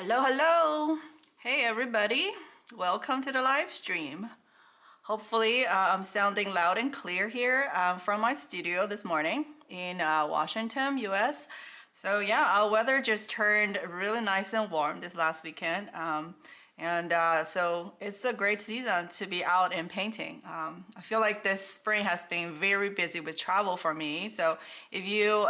Hello, hello. Hey everybody. Welcome to the live stream. Hopefully I'm sounding loud and clear here from my studio this morning in Washington, US. So yeah, our weather just turned really nice and warm this last weekend. So it's a great season to be out and painting. I feel like this spring has been very busy with travel for me. So if you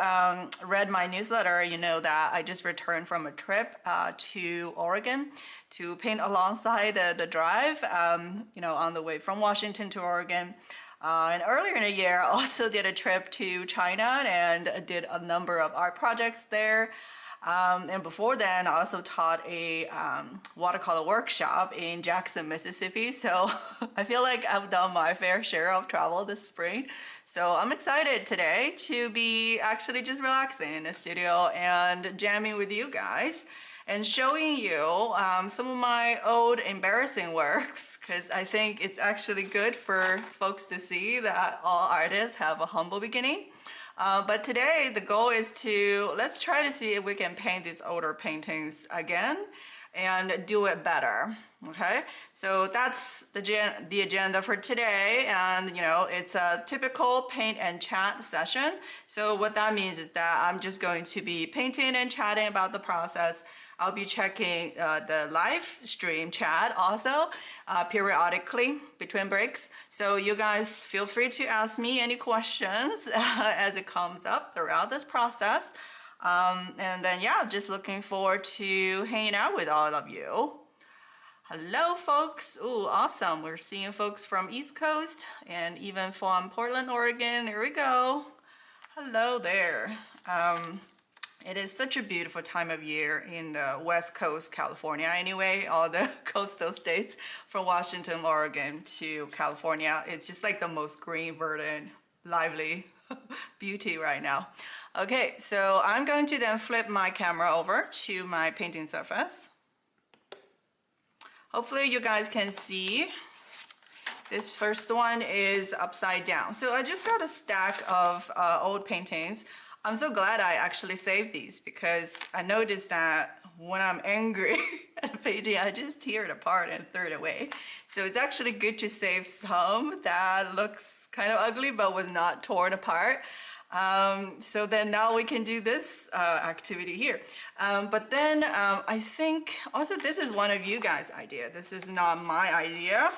read my newsletter, you know that I just returned from a trip to Oregon to paint alongside the drive, on the way from Washington to Oregon. And earlier in the year, I also did a trip to China and did a number of art projects there. And before then, I also taught a watercolor workshop in Jackson, Mississippi. So I feel like I've done my fair share of travel this spring. So I'm excited today to be actually just relaxing in the studio and jamming with you guys and showing you some of my old embarrassing works, because I think it's actually good for folks to see that all artists have a humble beginning. But today the goal is let's try to see if we can paint these older paintings again and do it better. Okay, so that's the agenda for today, and it's a typical paint and chat session. So what that means is that I'm just going to be painting and chatting about the process. I'll be checking the live stream chat also periodically between breaks. So you guys feel free to ask me any questions as it comes up throughout this process. And then, yeah, just looking forward to hanging out with all of you. Hello, folks. Ooh, awesome. We're seeing folks from East Coast and even from Portland, Oregon. There we go. Hello there. It is such a beautiful time of year in the West Coast, California. Anyway, all the coastal states from Washington, Oregon to California. It's just like the most green, verdant, lively beauty right now. Okay, so I'm going to then flip my camera over to my painting surface. Hopefully you guys can see. This first one is upside down. So I just got a stack of old paintings. I'm so glad I actually saved these, because I noticed that when I'm angry at a painting, I just tear it apart and throw it away. So it's actually good to save some that looks kind of ugly but was not torn apart. So then now we can do this activity here. But then I think also this is one of you guys' idea. This is not my idea,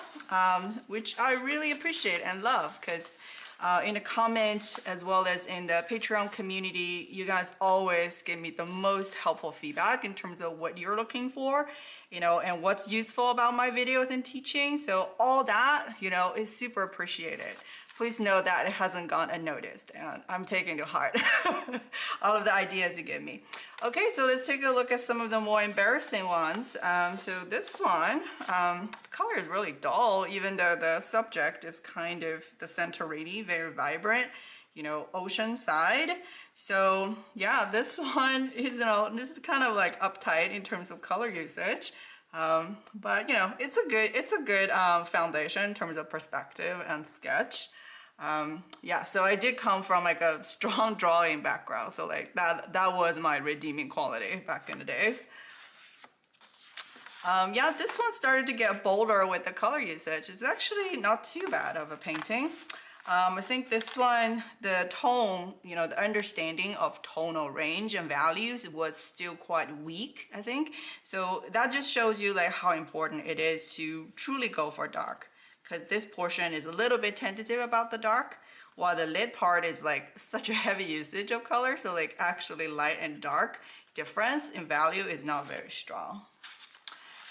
which I really appreciate and love, because in the comments as well as in the Patreon community, you guys always give me the most helpful feedback in terms of what you're looking for, and what's useful about my videos and teaching. So all that, is super appreciated. Please know that it hasn't gone unnoticed, and I'm taking to heart all of the ideas you give me. Okay, so let's take a look at some of the more embarrassing ones. So this one, the color is really dull, even though the subject is kind of the Santorini, very vibrant, ocean side. So yeah, this one is, this is kind of like uptight in terms of color usage. But it's a good foundation in terms of perspective and sketch. Yeah, so I did come from like a strong drawing background, so like that was my redeeming quality back in the days. Yeah, this one started to get bolder with the color usage. It's actually not too bad of a painting. I think this one, the tone, the understanding of tonal range and values was still quite weak, I think. So that just shows you like how important it is to truly go for dark, because this portion is a little bit tentative about the dark, while the lid part is like such a heavy usage of color. So like actually light and dark difference in value is not very strong.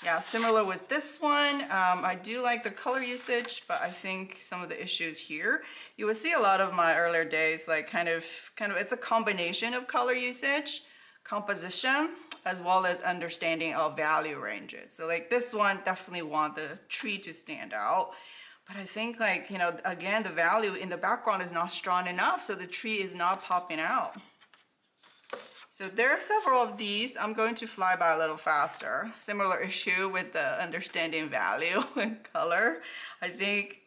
Yeah, similar with this one. I do like the color usage, but I think some of the issues here, you will see a lot of my earlier days, like kind of it's a combination of color usage, composition, as well as understanding of value ranges. So like this one definitely want the tree to stand out, but I think like, again, the value in the background is not strong enough, so the tree is not popping out. So there are several of these. I'm going to fly by a little faster. Similar issue with the understanding value and color. I think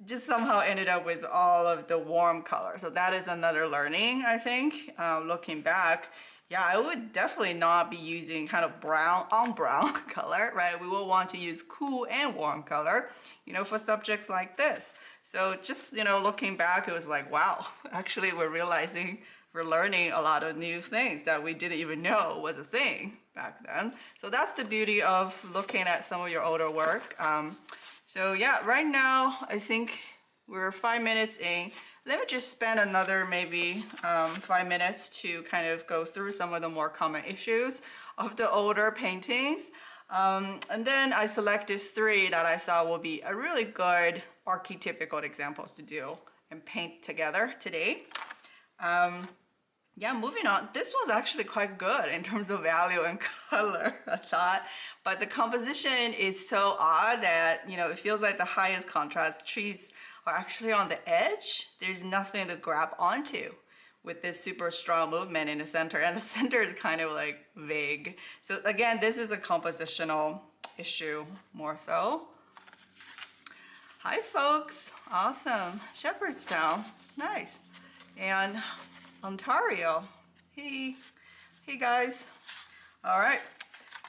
just somehow ended up with all of the warm color. So that is another learning, I think, looking back. yeah, I would definitely not be using kind of brown on brown color, right? We will want to use cool and warm color, you know, for subjects like this. So just, you know, looking back, it was like, wow, actually we're realizing we're learning a lot of new things that we didn't even know was a thing back then. So that's the beauty of looking at some of your older work. So yeah, right now, I think we're 5 minutes in. Let me just spend another maybe 5 minutes to kind of go through some of the more common issues of the older paintings. And then I selected 3 that I thought will be a really good archetypical examples to do and paint together today. Yeah, moving on. This was actually quite good in terms of value and color, I thought. But the composition is so odd that, you know, it feels like the highest contrast trees are actually on the edge. There's nothing to grab onto with this super strong movement in the center. And the center is kind of like vague. So again, this is a compositional issue more so. Hi, folks. Awesome. Shepherdstown. Nice. And Ontario. Hey guys. All right.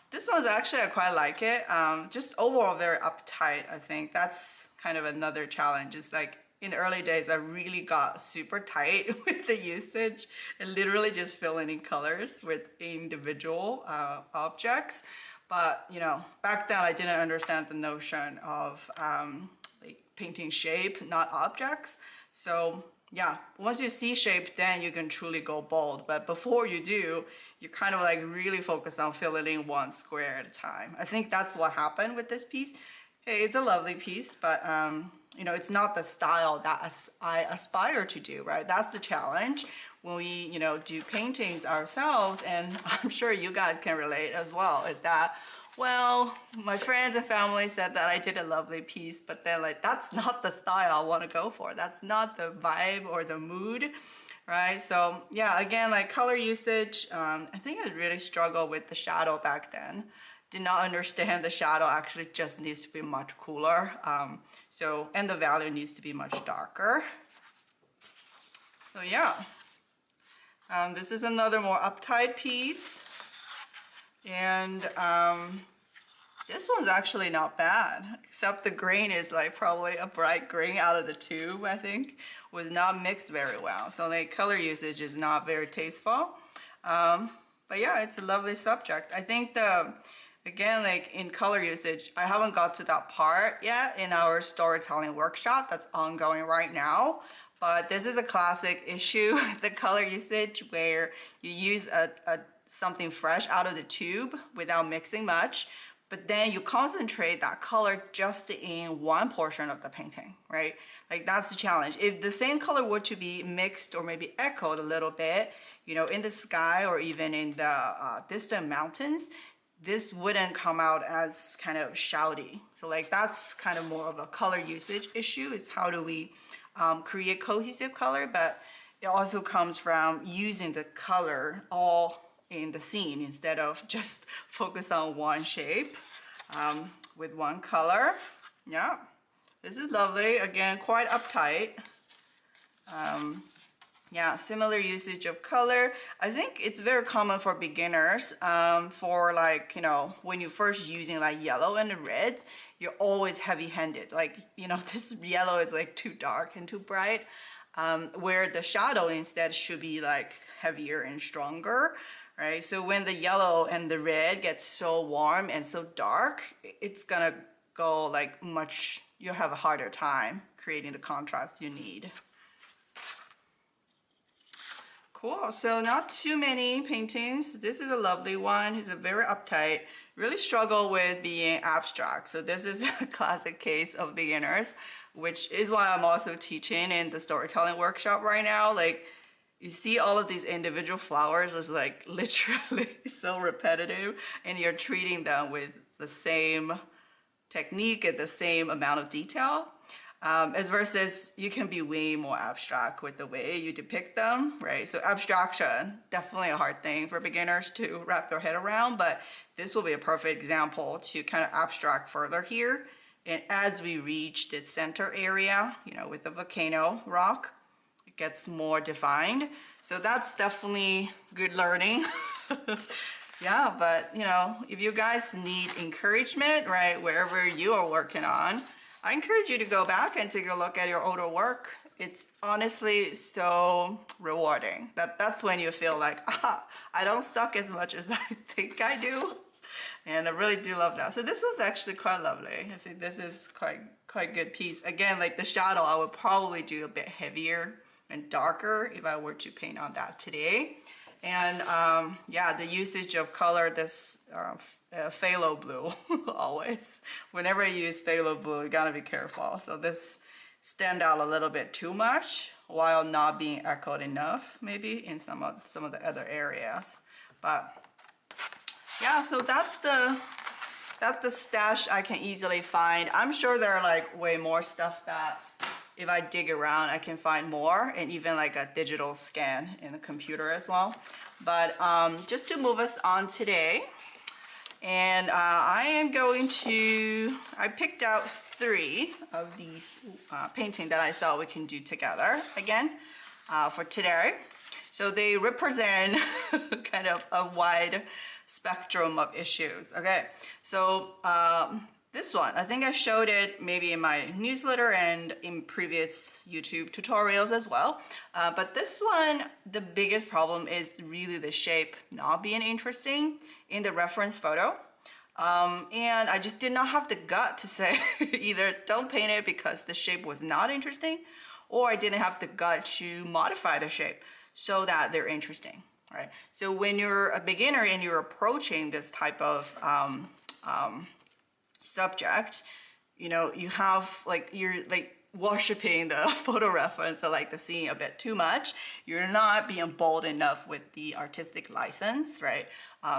This one's actually, I quite like it. Just overall very uptight, I think. That's kind of another challenge. It's like in the early days, I really got super tight with the usage and literally just filling in colors with individual objects. But, you know, back then I didn't understand the notion of like painting shape, not objects. So yeah, once you see shape, then you can truly go bold. But before you do, you kind of like really focus on filling in one square at a time. I think that's what happened with this piece. Hey, it's a lovely piece, but you know, it's not the style that I aspire to do, right? That's the challenge when we, you know, do paintings ourselves, and I'm sure you guys can relate as well, is that, well, my friends and family said that I did a lovely piece, but then like, that's not the style I want to go for. That's not the vibe or the mood, right? So yeah, again, like color usage, I think I really struggled with the shadow back then. Did not understand the shadow actually just needs to be much cooler. And the value needs to be much darker. So yeah, this is another more uptight piece. And this one's actually not bad, except the grain is like probably a bright green out of the tube, I think, was not mixed very well. So like color usage is not very tasteful. But yeah, it's a lovely subject. I think again, like in color usage, I haven't got to that part yet in our storytelling workshop that's ongoing right now. But this is a classic issue, the color usage, where you use something fresh out of the tube without mixing much, but then you concentrate that color just in one portion of the painting, right? Like that's the challenge. If the same color were to be mixed or maybe echoed a little bit, you know, in the sky or even in the distant mountains, this wouldn't come out as kind of shouty. So like that's kind of more of a color usage issue, is how do we create cohesive color, but it also comes from using the color all in the scene instead of just focus on one shape with one color. Yeah, this is lovely. Again, quite uptight. Yeah, similar usage of color. I think it's very common for beginners for like, you know, when you're first using like yellow and reds, you're always heavy-handed. Like, you know, this yellow is like too dark and too bright, where the shadow instead should be like heavier and stronger, right? So when the yellow and the red get so warm and so dark, it's gonna go like much, you'll have a harder time creating the contrast you need. Cool, so not too many paintings. This is a lovely one. It's a very uptight, really struggle with being abstract. So this is a classic case of beginners, which is why I'm also teaching in the storytelling workshop right now. Like, you see all of these individual flowers is like literally so repetitive, and you're treating them with the same technique and the same amount of detail. As versus you can be way more abstract with the way you depict them, right? So abstraction, definitely a hard thing for beginners to wrap their head around, but this will be a perfect example to kind of abstract further here. And as we reach the center area, you know, with the volcano rock, it gets more defined. So that's definitely good learning Yeah, but you know, if you guys need encouragement, right, wherever you are working on, I encourage you to go back and take a look at your older work. It's honestly so rewarding. That's when you feel like, I don't suck as much as I think I do. And I really do love that. So this was actually quite lovely. I think this is quite good piece. Again, like the shadow, I would probably do a bit heavier and darker if I were to paint on that today. And yeah, the usage of color, this phthalo blue, always. Whenever I use phthalo blue, you gotta be careful. So this stand out a little bit too much while not being echoed enough, maybe in some of the other areas. But yeah, so that's the stash I can easily find. I'm sure there are like way more stuff that if I dig around, I can find more, and even like a digital scan in the computer as well. But just to move us on today, and I picked out 3 of these painting that I thought we can do together again for today. So they represent kind of a wide spectrum of issues. Okay, so this one, I think I showed it maybe in my newsletter and in previous YouTube tutorials as well. But this one, the biggest problem is really the shape not being interesting in the reference photo. And I just did not have the gut to say either don't paint it because the shape was not interesting, or I didn't have the gut to modify the shape so that they're interesting, right? So when you're a beginner and you're approaching this type of subject, you know, you have like, you're like worshiping the photo reference or like the scene a bit too much. You're not being bold enough with the artistic license, right?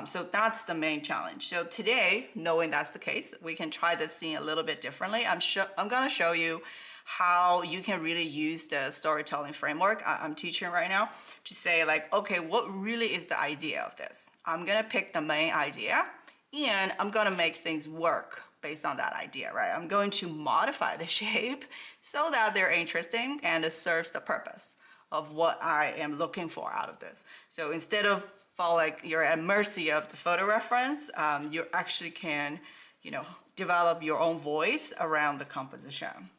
So that's the main challenge. So today, knowing that's the case, we can try this scene a little bit differently. I'm gonna show you how you can really use the storytelling framework I'm teaching right now to say like, okay, what really is the idea of this? I'm gonna pick the main idea and I'm gonna make things work based on that idea, right? I'm going to modify the shape so that they're interesting and it serves the purpose of what I am looking for out of this. So instead of like you're at mercy of the photo reference, you actually can, you know, develop your own voice around the composition.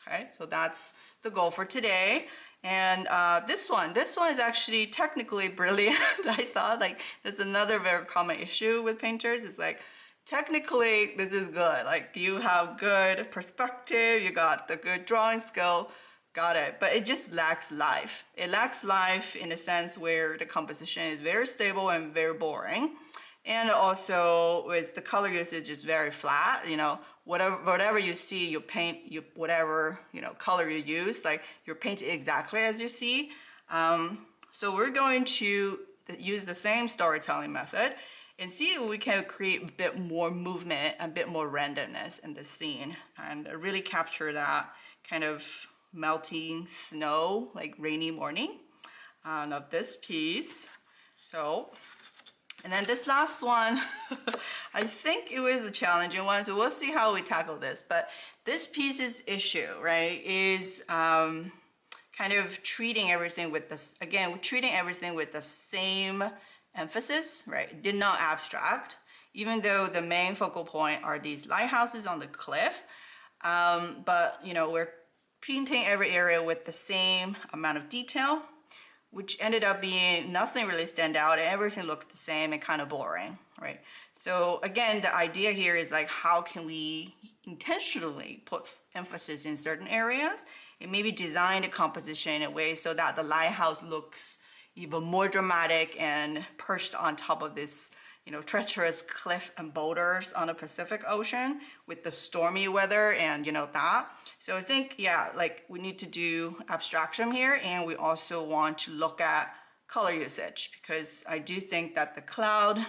Okay, so that's the goal for today. And this one is actually technically brilliant. I thought like that's another very common issue with painters. It's like, technically this is good. Like you have good perspective, you got the good drawing skill, got it. But it just lacks life. It lacks life in a sense where the composition is very stable and very boring. And also with the color usage is very flat, you know, whatever you see, you paint, whatever, you know, color you use, like you're painting exactly as you see. So we're going to use the same storytelling method and see if we can create a bit more movement, a bit more randomness in the scene and really capture that kind of melting snow, like rainy morning of this piece. So, and then this last one, I think it was a challenging one, so we'll see how we tackle this. But this piece's issue, right, is kind of treating everything with this, again, treating everything with the same emphasis, right? Did not abstract, even though the main focal point are these lighthouses on the cliff. But, you know, we're painting every area with the same amount of detail, which ended up being nothing really stand out and everything looks the same and kind of boring, right? So again, the idea here is like, how can we intentionally put emphasis in certain areas and maybe design the composition in a way so that the lighthouse looks even more dramatic and perched on top of this, you know, treacherous cliff and boulders on the Pacific Ocean with the stormy weather and, you know, that. So I think, yeah, like we need to do abstraction here, and we also want to look at color usage because I do think that the cloud,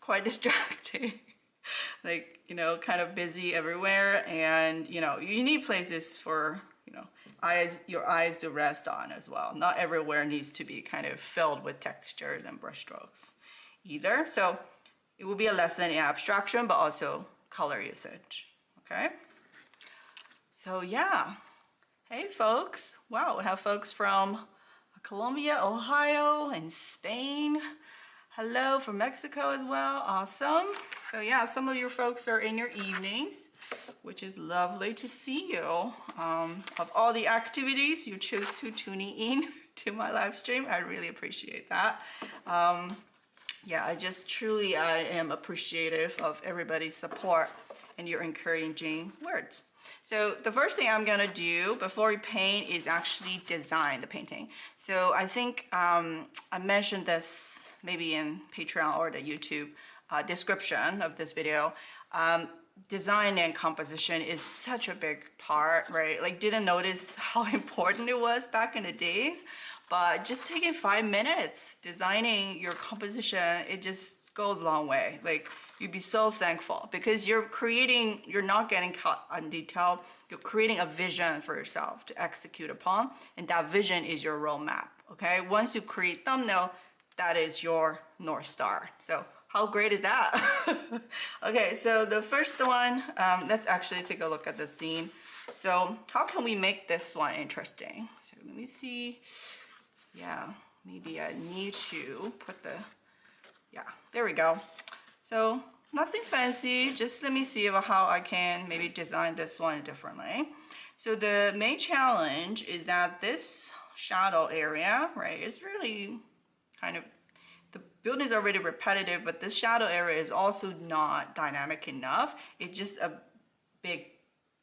quite distracting, like, you know, kind of busy everywhere, and, you know, you need places for, you know, your eyes to rest on as well. Not everywhere needs to be kind of filled with textures and brushstrokes either. So it will be a lesson in abstraction, but also color usage, okay? So yeah, hey folks. Wow, we have folks from Colombia, Ohio, and Spain. Hello from Mexico as well. Awesome. So yeah, some of your folks are in your evenings, which is lovely to see you. Of all the activities you choose to tune in to my live stream, I really appreciate that. Yeah, I am appreciative of everybody's support and your encouraging words. So the first thing I'm gonna do before we paint is actually design the painting. So I think I mentioned this maybe in Patreon or the YouTube description of this video. Design and composition is such a big part, right? Like, didn't notice how important it was back in the days, but just taking 5 minutes designing your composition, it just goes a long way. Like, you'd be so thankful because you're not getting caught on detail, you're creating a vision for yourself to execute upon, and that vision is your roadmap, okay? Once you create thumbnail, that is your North Star. So how great is that? Okay, so the first one, let's actually take a look at the scene. So how can we make this one interesting? So let me see. Yeah, maybe I need to put yeah, there we go. So nothing fancy, just let me see how I can maybe design this one differently. So the main challenge is that this shadow area, right, is really kind of, the building is already repetitive, but this shadow area is also not dynamic enough. It's just a big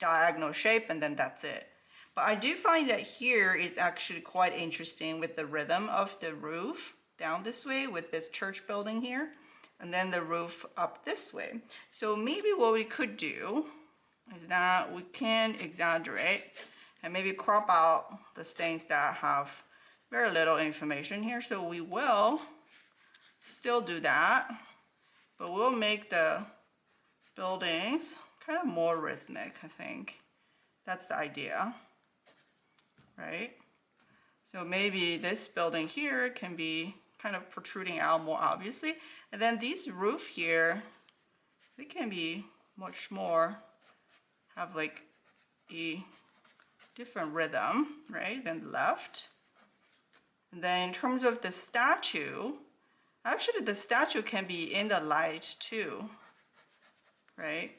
diagonal shape and then that's it. But I do find that here is actually quite interesting with the rhythm of the roof down this way with this church building here, and then the roof up this way. So maybe what we could do is that we can exaggerate and maybe crop out the things that have very little information here. So we will still do that, but we'll make the buildings kind of more rhythmic, I think. That's the idea, right? So maybe this building here can be kind of protruding out more obviously. And then these roof here, they can be much more, have like a different rhythm, right, than the left. And then in terms of the statue, actually the statue can be in the light too, right?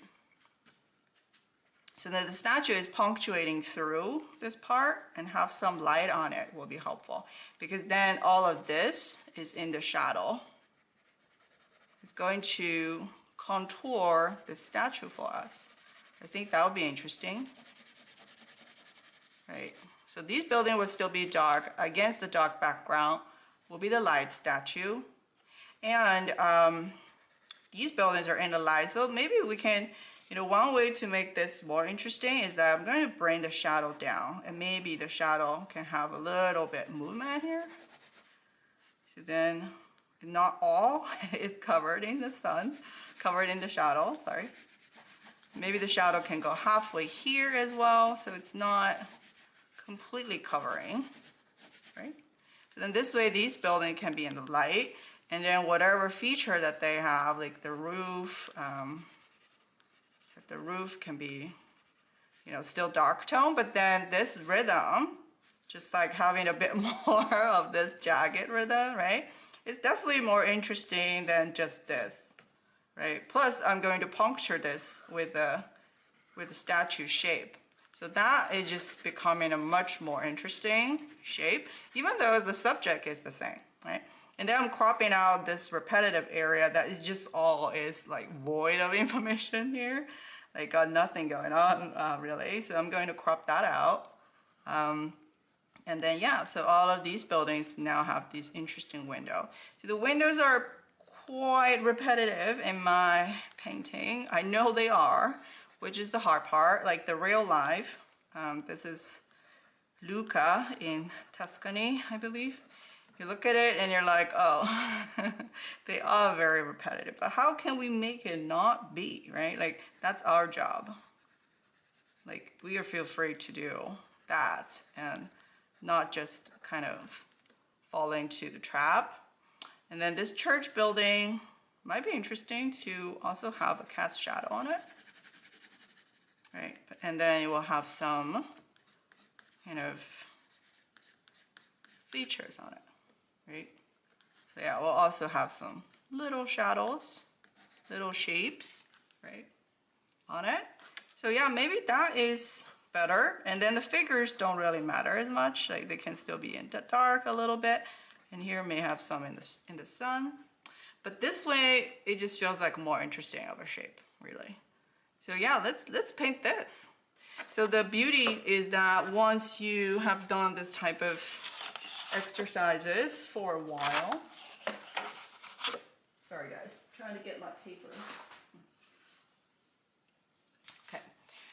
So that the statue is punctuating through this part and have some light on it will be helpful, because then all of this is in the shadow. It's going to contour the statue for us. I think that would be interesting, right? So these buildings will still be dark. Against the dark background will be the light statue. And these buildings are in the light, so maybe we can, one way to make this more interesting is that I'm going to bring the shadow down, and maybe the shadow can have a little bit movement here. So then not all is covered in the sun, covered in the shadow, sorry. Maybe the shadow can go halfway here as well, so it's not completely covering, right? So then this way these buildings can be in the light, and then whatever feature that they have, like the roof, the roof can be, still dark tone, but then this rhythm, just like having a bit more of this jagged rhythm, right? It's definitely more interesting than just this, right? Plus, I'm going to puncture this with the statue shape. So that is just becoming a much more interesting shape, even though the subject is the same, right? And then I'm cropping out this repetitive area that is just all is like void of information here. Like got nothing going on really. So I'm going to crop that out. And then yeah, so all of these buildings now have these interesting windows. So the windows are quite repetitive in my painting. I know they are, which is the hard part, like the real life. This is Luca in Tuscany, I believe. You look at it and you're like, oh, they are very repetitive, but how can we make it not be, right? Like that's our job. Like we feel free to do that and not just kind of fall into the trap. And then this church building might be interesting to also have a cast shadow on it, right? And then it will have some kind of features on it, right? So yeah, we'll also have some little shadows, little shapes, right, on it. So yeah, maybe that is better. And then the figures don't really matter as much. Like they can still be in the dark a little bit. And here may have some in the sun. But this way, it just feels like more interesting of a shape, really. So yeah, let's paint this. So the beauty is that once you have done this type of exercises for a while, sorry guys, trying to get my paper. Okay,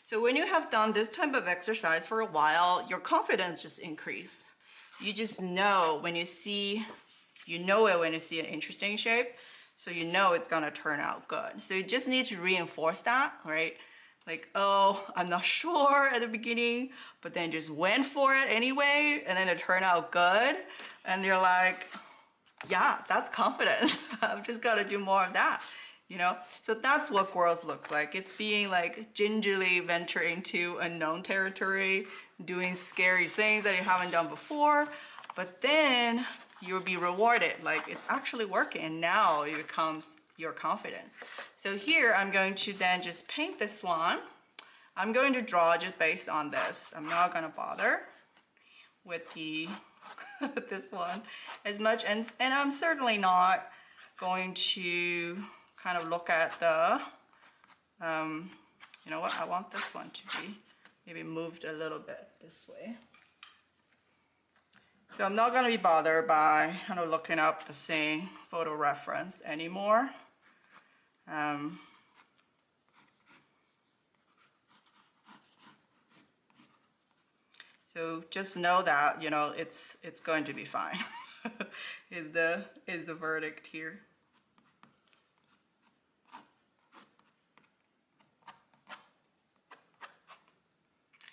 so when you have done this type of exercise for a while, your confidence just increases. You just know when you see, you know it when you see an interesting shape, so you know it's gonna turn out good. So you just need to reinforce that, right? Like, oh, I'm not sure at the beginning, but then just went for it anyway, and then it turned out good. And you're like, yeah, that's confidence. I've just got to do more of that, you know? So that's what growth looks like. It's being like gingerly venture into unknown territory, doing scary things that you haven't done before, but then you'll be rewarded. Like it's actually working, and now it becomes your confidence. So here I'm going to then just paint this one. I'm going to draw just based on this. I'm not gonna bother with the this one as much, and I'm certainly not going to kind of look at the you know what, I want this one to be maybe moved a little bit this way. So I'm not going to be bothered by kind of looking up the same photo reference anymore. So just know that, you know, it's going to be fine. is the verdict here.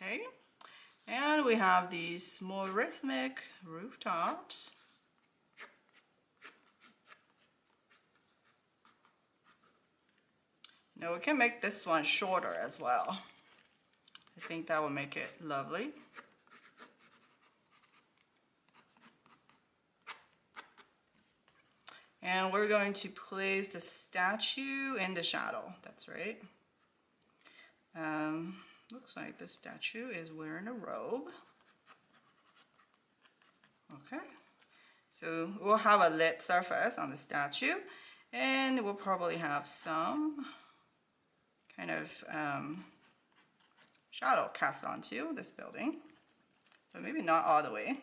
Okay, and we have these more rhythmic rooftops. Now we can make this one shorter as well. I think that will make it lovely. And we're going to place the statue in the shadow. That's right. Looks like the statue is wearing a robe. Okay. So we'll have a lit surface on the statue, and we'll probably have some kind of shadow cast onto this building, but maybe not all the way.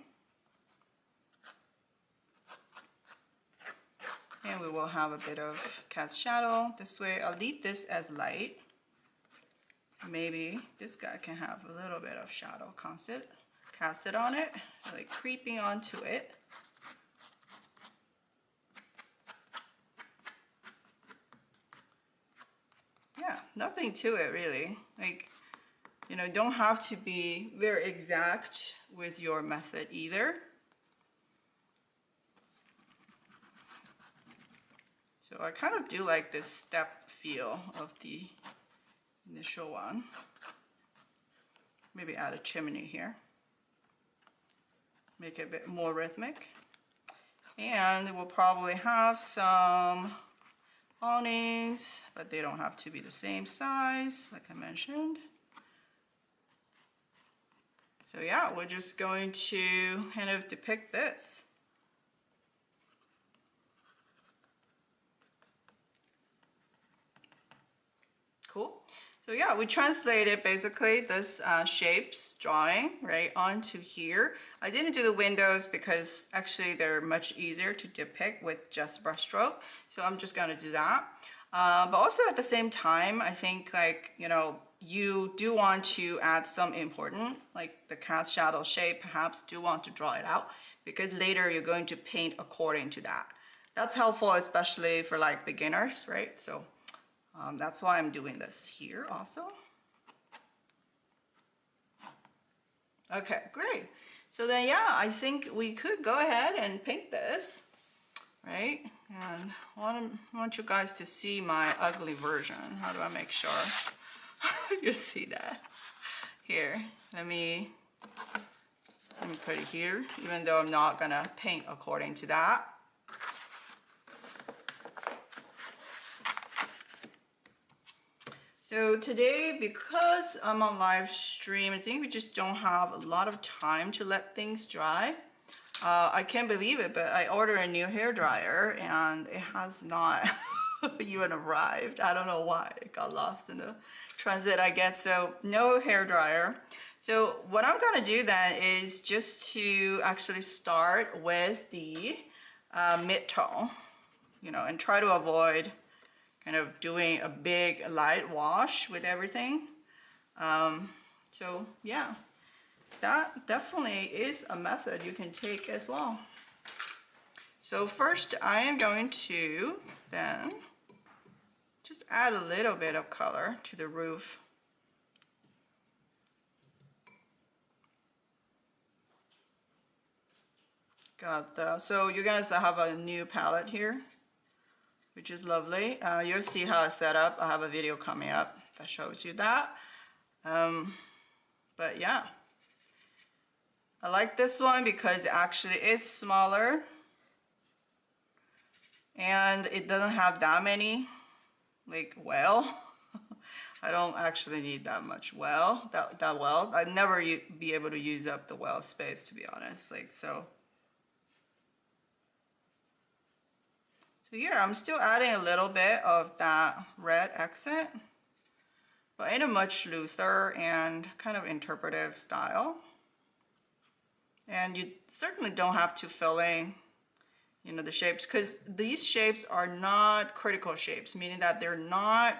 And we will have a bit of cast shadow this way. I'll leave this as light. Maybe this guy can have a little bit of shadow casted on it, like creeping onto it. Yeah, nothing to it really. Like, you know, don't have to be very exact with your method either. So I kind of do like this step feel of the initial one. Maybe add a chimney here. Make it a bit more rhythmic. And we'll probably have some awnings, but they don't have to be the same size, like I mentioned. So yeah, we're just going to kind of depict this. Cool. So yeah, we translated basically this shapes drawing right onto here. I didn't do the windows because actually they're much easier to depict with just brushstroke. So I'm just gonna do that. But also at the same time, I think like, you know, you do want to add some important, like the cast shadow shape, perhaps do want to draw it out because later you're going to paint according to that. That's helpful, especially for like beginners, right? So that's why I'm doing this here also. Okay, great. So then, yeah, I think we could go ahead and paint this, right? And I want you guys to see my ugly version. How do I make sure you see that? Here, let me put it here, even though I'm not gonna paint according to that. So today, because I'm on live stream, I think we just don't have a lot of time to let things dry. I can't believe it, but I ordered a new hair dryer and it has not even arrived. I don't know why. It got lost in the transit, I guess. So no hair dryer. So what I'm gonna do then is just to actually start with the mid-tone, you know, and try to avoid kind of doing a big light wash with everything. So yeah, that definitely is a method you can take as well. So first I am going to then just add a little bit of color to the roof. So you guys have a new palette here, which is lovely. You'll see how it's set up. I have a video coming up that shows you that. But yeah, I like this one because it actually is smaller and it doesn't have that many like well. I don't actually need that much well, that well. I'd never be able to use up the well space, to be honest. Like so here I'm still adding a little bit of that red accent, but in a much looser and kind of interpretive style. And you certainly don't have to fill in, you know, the shapes, because these shapes are not critical shapes, meaning that they're not,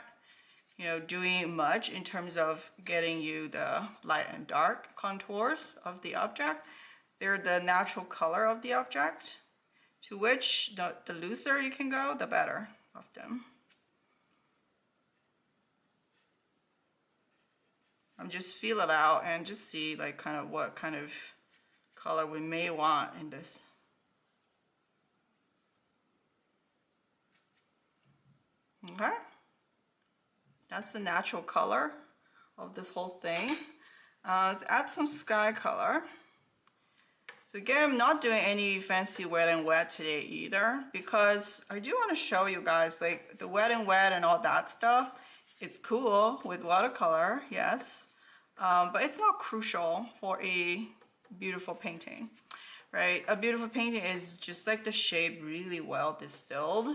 you know, doing much in terms of getting you the light and dark contours of the object. They're the natural color of the object, to which the looser you can go, the better of them. I'm just feel it out and just see like kind of what kind of color we may want in this. Okay, that's the natural color of this whole thing. Let's add some sky color. So again, I'm not doing any fancy wet and wet today either, because I do want to show you guys like the wet and wet and all that stuff. It's cool with watercolor, yes, but it's not crucial for a beautiful painting, right? A beautiful painting is just like the shape really well distilled,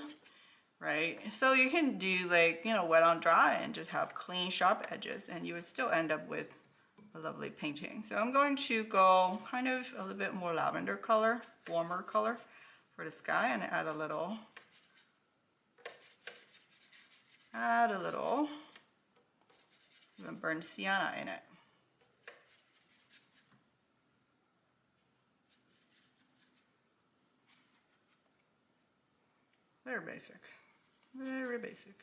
right? So you can do like, you know, wet on dry and just have clean, sharp edges, and you would still end up with a lovely painting. So I'm going to go kind of a little bit more lavender color, warmer color for the sky, and add a little even burnt sienna in it. Very basic, very basic.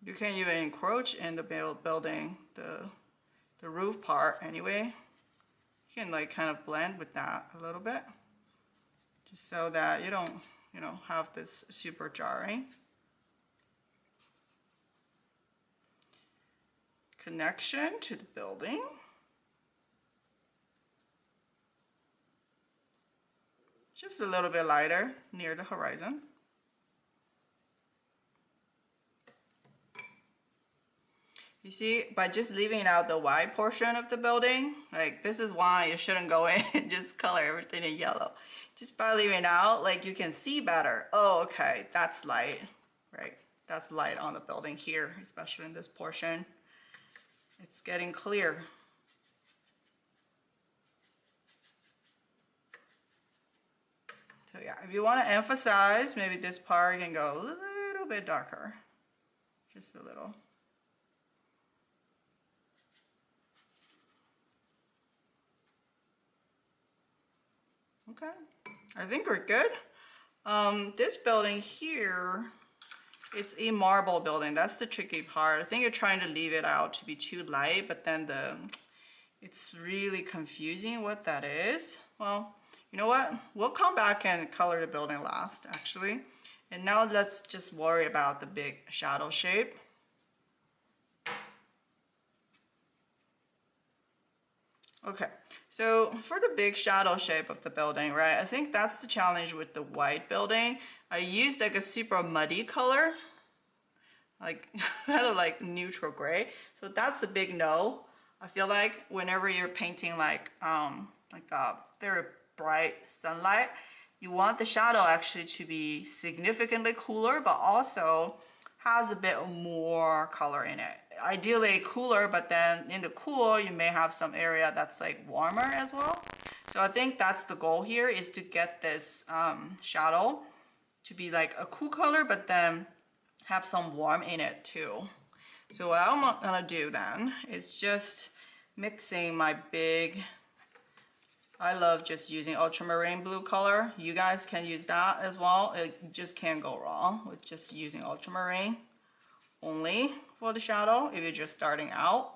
You can't even encroach in the building, the roof part anyway. You can like kind of blend with that a little bit, just so that you don't, you know, have this super jarring connection to the building. Just a little bit lighter near the horizon. You see, by just leaving out the white portion of the building, like this is why you shouldn't go in and just color everything in yellow. Just by leaving it out, like you can see better. Oh, okay, that's light, right? That's light on the building here, especially in this portion. It's getting clear. So yeah, if you want to emphasize, maybe this part you can go a little bit darker, just a little. Okay, I think we're good. This building here, it's a marble building. That's the tricky part. I think you're trying to leave it out to be too light, but then it's really confusing what that is. Well, you know what? We'll come back and color the building last, actually. And now let's just worry about the big shadow shape. Okay, so for the big shadow shape of the building, right, I think that's the challenge with the white building. I used like a super muddy color, like kind of like neutral gray. So that's a big no. I feel like whenever you're painting like a very bright sunlight, you want the shadow actually to be significantly cooler, but also has a bit more color in it. Ideally cooler, but then in the cool, you may have some area that's like warmer as well. So I think that's the goal here, is to get this shadow to be like a cool color, but then have some warm in it too. So what I'm gonna do then is just mixing my big, I love just using ultramarine blue color. You guys can use that as well. It just can't go wrong with just using ultramarine only for the shadow if you're just starting out,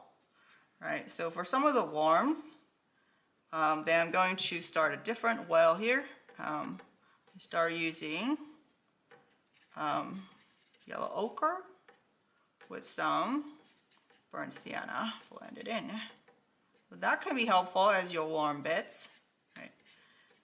right? So for some of the warmth, then I'm going to start a different well here. Start using yellow ochre with some burnt sienna blended in. So that can be helpful as your warm bits, right?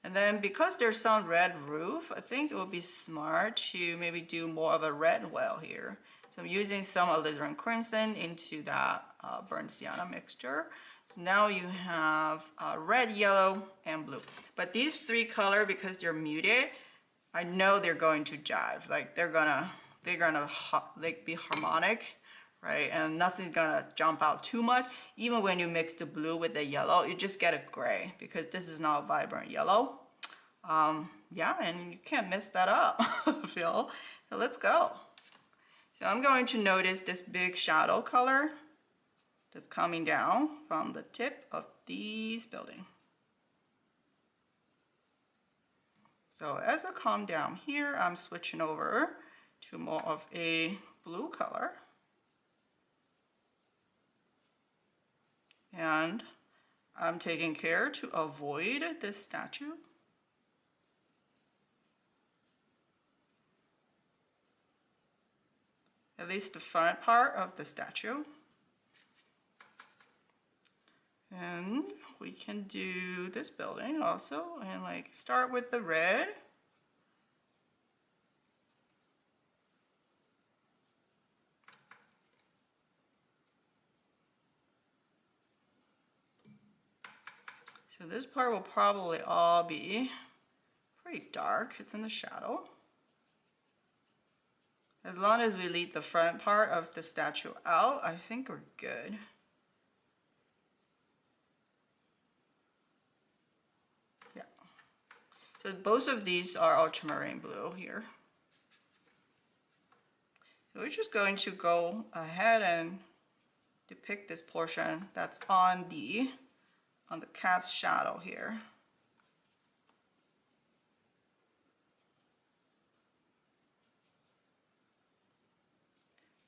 And then because there's some red roof, I think it would be smart to maybe do more of a red well here. So I'm using some alizarin crimson into that burnt sienna mixture. So now you have red, yellow, and blue. But these three colors, because they're muted, I know they're going to jive. Like they're gonna like be harmonic, right? And nothing's gonna jump out too much. Even when you mix the blue with the yellow, you just get a gray because this is not vibrant yellow. Yeah, and you can't mess that up, Phil. So let's go. So I'm going to notice this big shadow color that's coming down from the tip of these buildings. So as I come down here, I'm switching over to more of a blue color. And I'm taking care to avoid this statue. At least the front part of the statue. And we can do this building also, and like start with the red. So this part will probably all be pretty dark. It's in the shadow. As long as we leave the front part of the statue out, I think we're good. Yeah. So both of these are ultramarine blue here. So we're just going to go ahead and depict this portion that's on the cat's shadow here.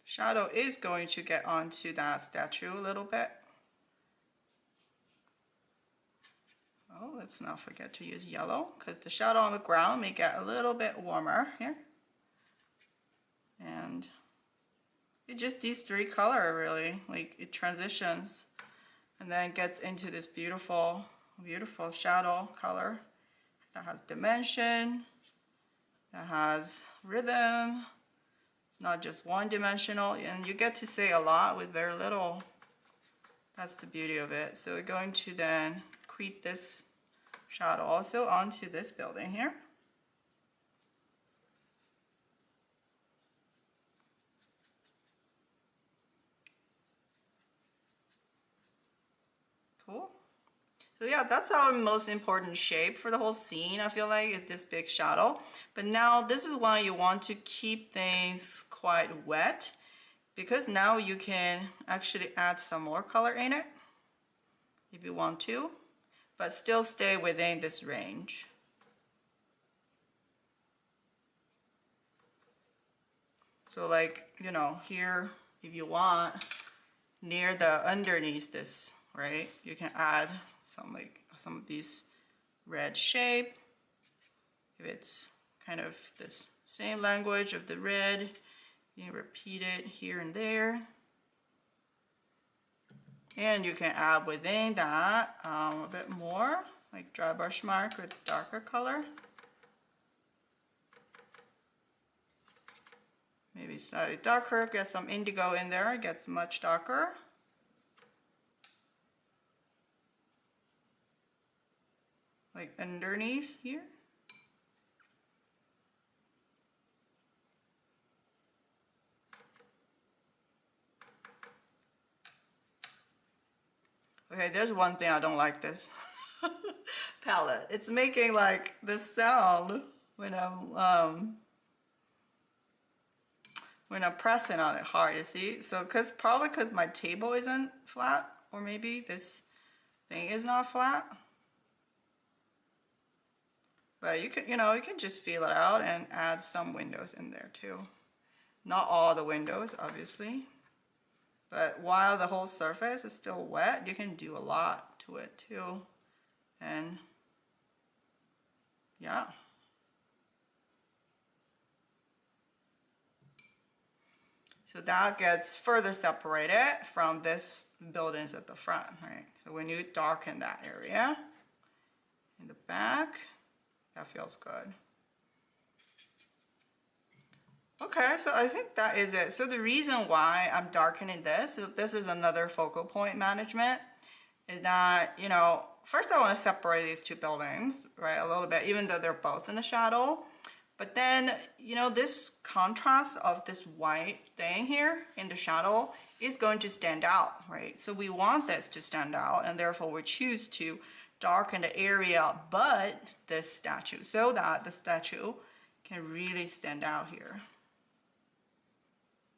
Shadow is going to get onto that statue a little bit. Oh, let's not forget to use yellow because the shadow on the ground may get a little bit warmer here. And it just these three colors really, like it transitions and then gets into this beautiful, beautiful shadow color that has dimension, that has rhythm. It's not just one-dimensional, and you get to say a lot with very little. That's the beauty of it. So we're going to then create this shadow also onto this building here. Cool. So yeah, that's our most important shape for the whole scene, I feel like, is this big shadow. But now this is why you want to keep things quite wet, because now you can actually add some more color in it if you want to, but still stay within this range. So like, you know, here, if you want, near the underneath this, right, you can add some of these red shape. If it's kind of this same language of the red, you repeat it here and there. And you can add within that a bit more, like dry brush mark with darker color. Maybe slightly darker, get some indigo in there, it gets much darker. Like underneath here. Okay, there's one thing I don't like this palette. It's making like this sound when I'm pressing on it hard, you see? So probably because my table isn't flat, or maybe this thing is not flat. But you can just feel it out and add some windows in there too. Not all the windows, obviously. But while the whole surface is still wet, you can do a lot to it too. And yeah. So that gets further separated from this buildings at the front, right? So when you darken that area in the back, that feels good. Okay, so I think that is it. So the reason why I'm darkening this, so this is another focal point management, is that, first I want to separate these two buildings, right, a little bit, even though they're both in the shadow. But then, this contrast of this white thing here in the shadow is going to stand out, right? So we want this to stand out, and therefore we choose to darken the area but this statue, so that the statue can really stand out here.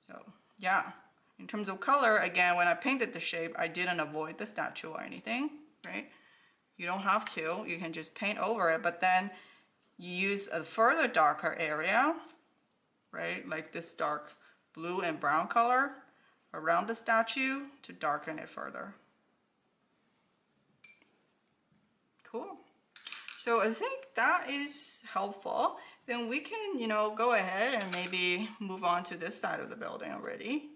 So yeah, in terms of color, again, when I painted the shape, I didn't avoid the statue or anything, right? You don't have to, you can just paint over it, but then you use a further darker area, right? Like this dark blue and brown color around the statue to darken it further. Cool. So I think that is helpful. Then we can, go ahead and maybe move on to this side of the building already.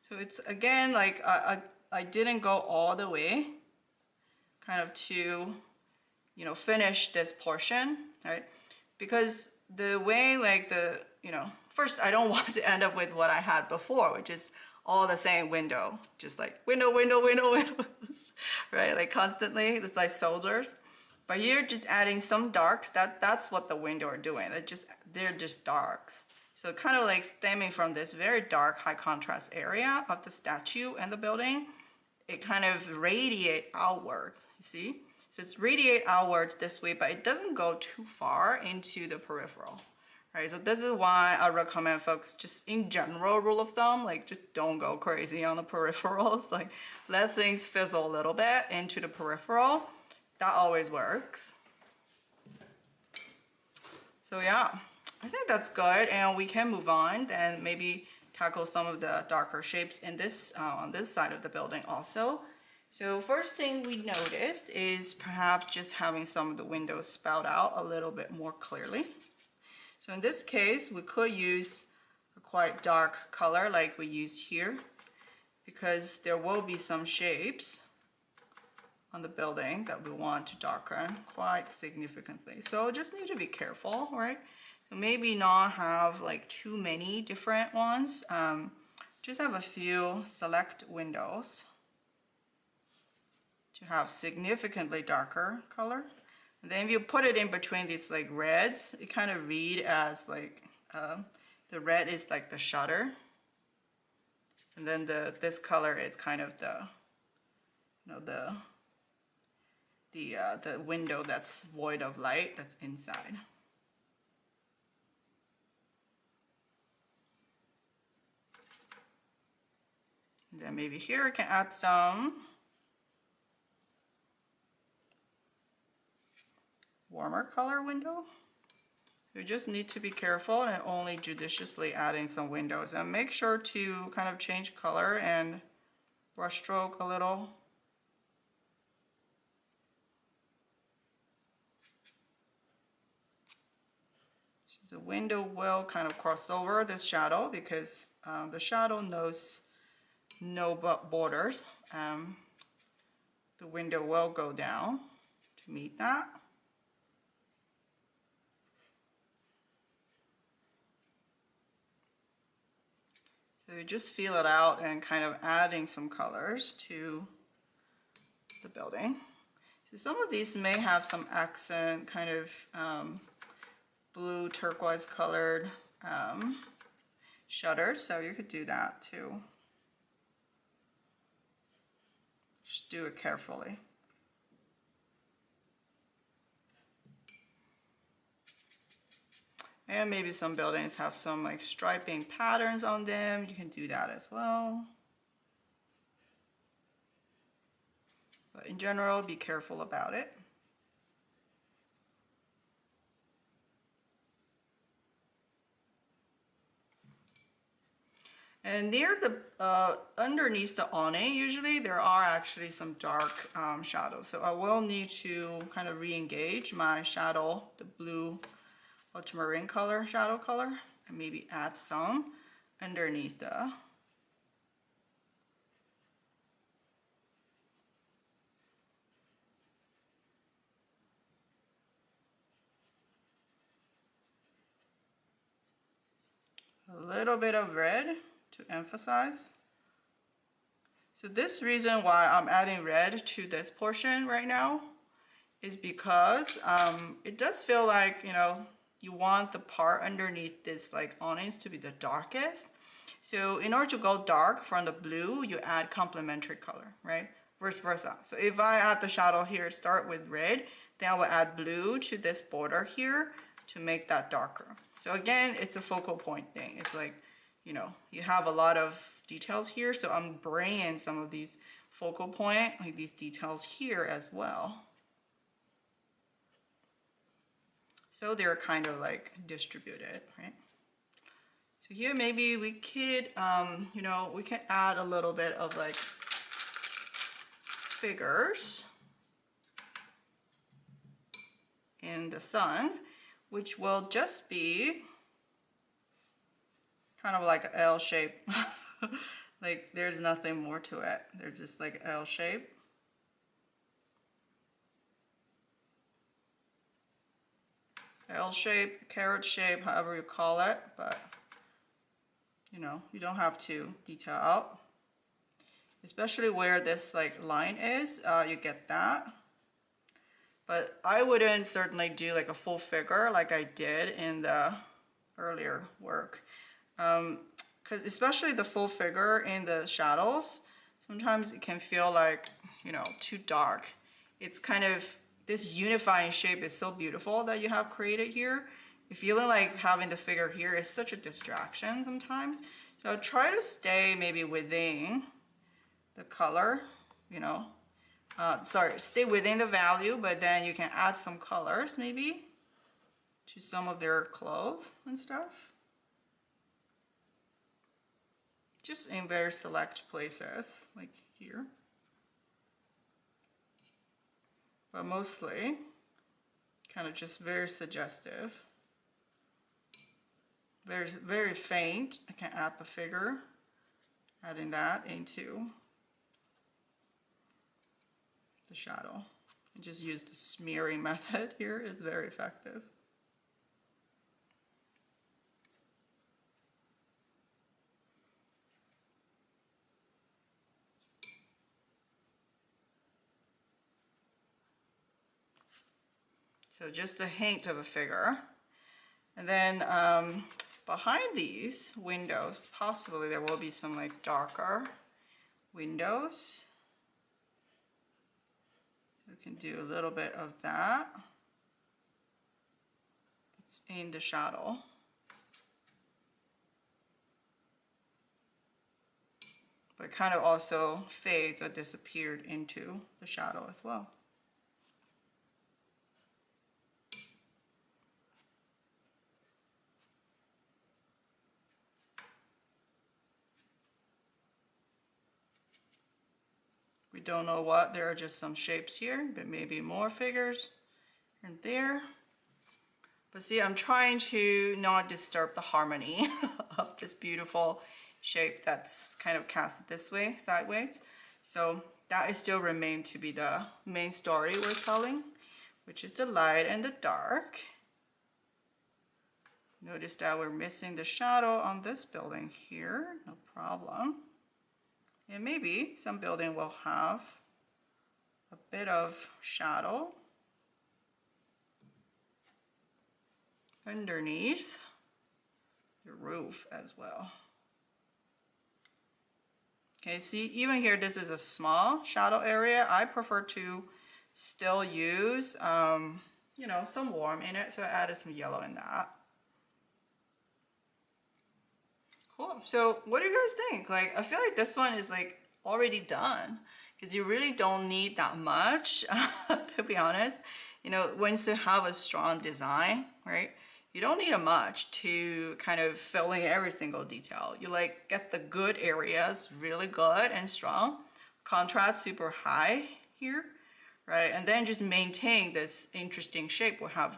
So it's again, like I didn't go all the way kind of to, finish this portion, right? Because the way first I don't want to end up with what I had before, which is all the same window, just like window, right? Like constantly, it's like soldiers. But you're just adding some darks. That's what the window are doing. They're just darks. So kind of like stemming from this very dark, high contrast area of the statue and the building, it kind of radiate outwards. You see? So it's radiate outwards this way, but it doesn't go too far into the peripheral. Right? So this is why I recommend folks, just in general rule of thumb, like just don't go crazy on the peripherals. Like let things fizzle a little bit into the peripheral. That always works. So yeah, I think that's good, and we can move on and maybe tackle some of the darker shapes in this on this side of the building also. So first thing we noticed is perhaps just having some of the windows spout out a little bit more clearly. So in this case, we could use a quite dark color like we used here, because there will be some shapes on the building that we want to darken quite significantly. So just need to be careful, right? So maybe not have like too many different ones. Just have a few select windows to have significantly darker color. And then if you put it in between these like reds, it kind of read as like the red is like the shutter, and then this color is kind of the window that's void of light that's inside. And then maybe here I can add some warmer color window. You just need to be careful and only judiciously adding some windows, and make sure to kind of change color and brush stroke a little. The window will kind of cross over this shadow because the shadow knows no borders. the window will go down to meet that. So you just feel it out and kind of adding some colors to the building. So some of these may have some accent, kind of blue turquoise colored shutters, so you could do that too. Just do it carefully. And maybe some buildings have some like striping patterns on them. You can do that as well. But in general, be careful about it. And near the, underneath the awning, usually there are actually some dark shadows. So I will need to kind of re-engage my shadow, the blue ultramarine color, shadow color, and maybe add some underneath the a little bit of red to emphasize. So this reason why I'm adding red to this portion right now is because it does feel like, you know, you want the part underneath this like awnings to be the darkest. So in order to go dark from the blue, you add complementary color, right? Vice versa. So if I add the shadow here, start with red, then I will add blue to this border here to make that darker. So again, it's a focal point thing. It's like, you know, you have a lot of details here, so I'm bringing some of these focal point, like these details here as well. So they're kind of like distributed, right? So here maybe we could, you know, we can add a little bit of like figures in the sun, which will just be kind of like an L shape. Like there's nothing more to it. They're just like L shape. L shape, carrot shape, however you call it, but you know, you don't have to detail out. Especially where this like line is, you get that. But I wouldn't certainly do like a full figure like I did in the earlier work. Because especially the full figure in the shadows, sometimes it can feel like, you know, too dark. It's kind of, this unifying shape is so beautiful that you have created here. Feeling like having the figure here is such a distraction sometimes. So try to stay maybe within the color, you know. Stay within the value, but then you can add some colors maybe to some of their clothes and stuff. Just in very select places, like here. But mostly, kind of just very suggestive. Very, very faint. I can add the figure, adding that into the shadow. I just use the smearing method here. It's very effective. So just a hint of a figure. And then behind these windows, possibly there will be some like darker windows. We can do a little bit of that. It's in the shadow. But kind of also fades or disappeared into the shadow as well. We don't know what, there are just some shapes here, but maybe more figures and there. But see, I'm trying to not disturb the harmony of this beautiful shape that's kind of casted this way, sideways. So that is still remain to be the main story we're telling, which is the light and the dark. Notice that we're missing the shadow on this building here, no problem. And maybe some building will have a bit of shadow underneath the roof as well. Okay, see, even here, this is a small shadow area. I prefer to still use, you know, some warm in it, so I added some yellow in that. Cool. So what do you guys think? Like, I feel like this one is like already done because you really don't need that much, to be honest. You know, once you have a strong design, right? You don't need a much to kind of fill in every single detail. You like get the good areas really good and strong, contrast super high here, right? And then just maintain this interesting shape we have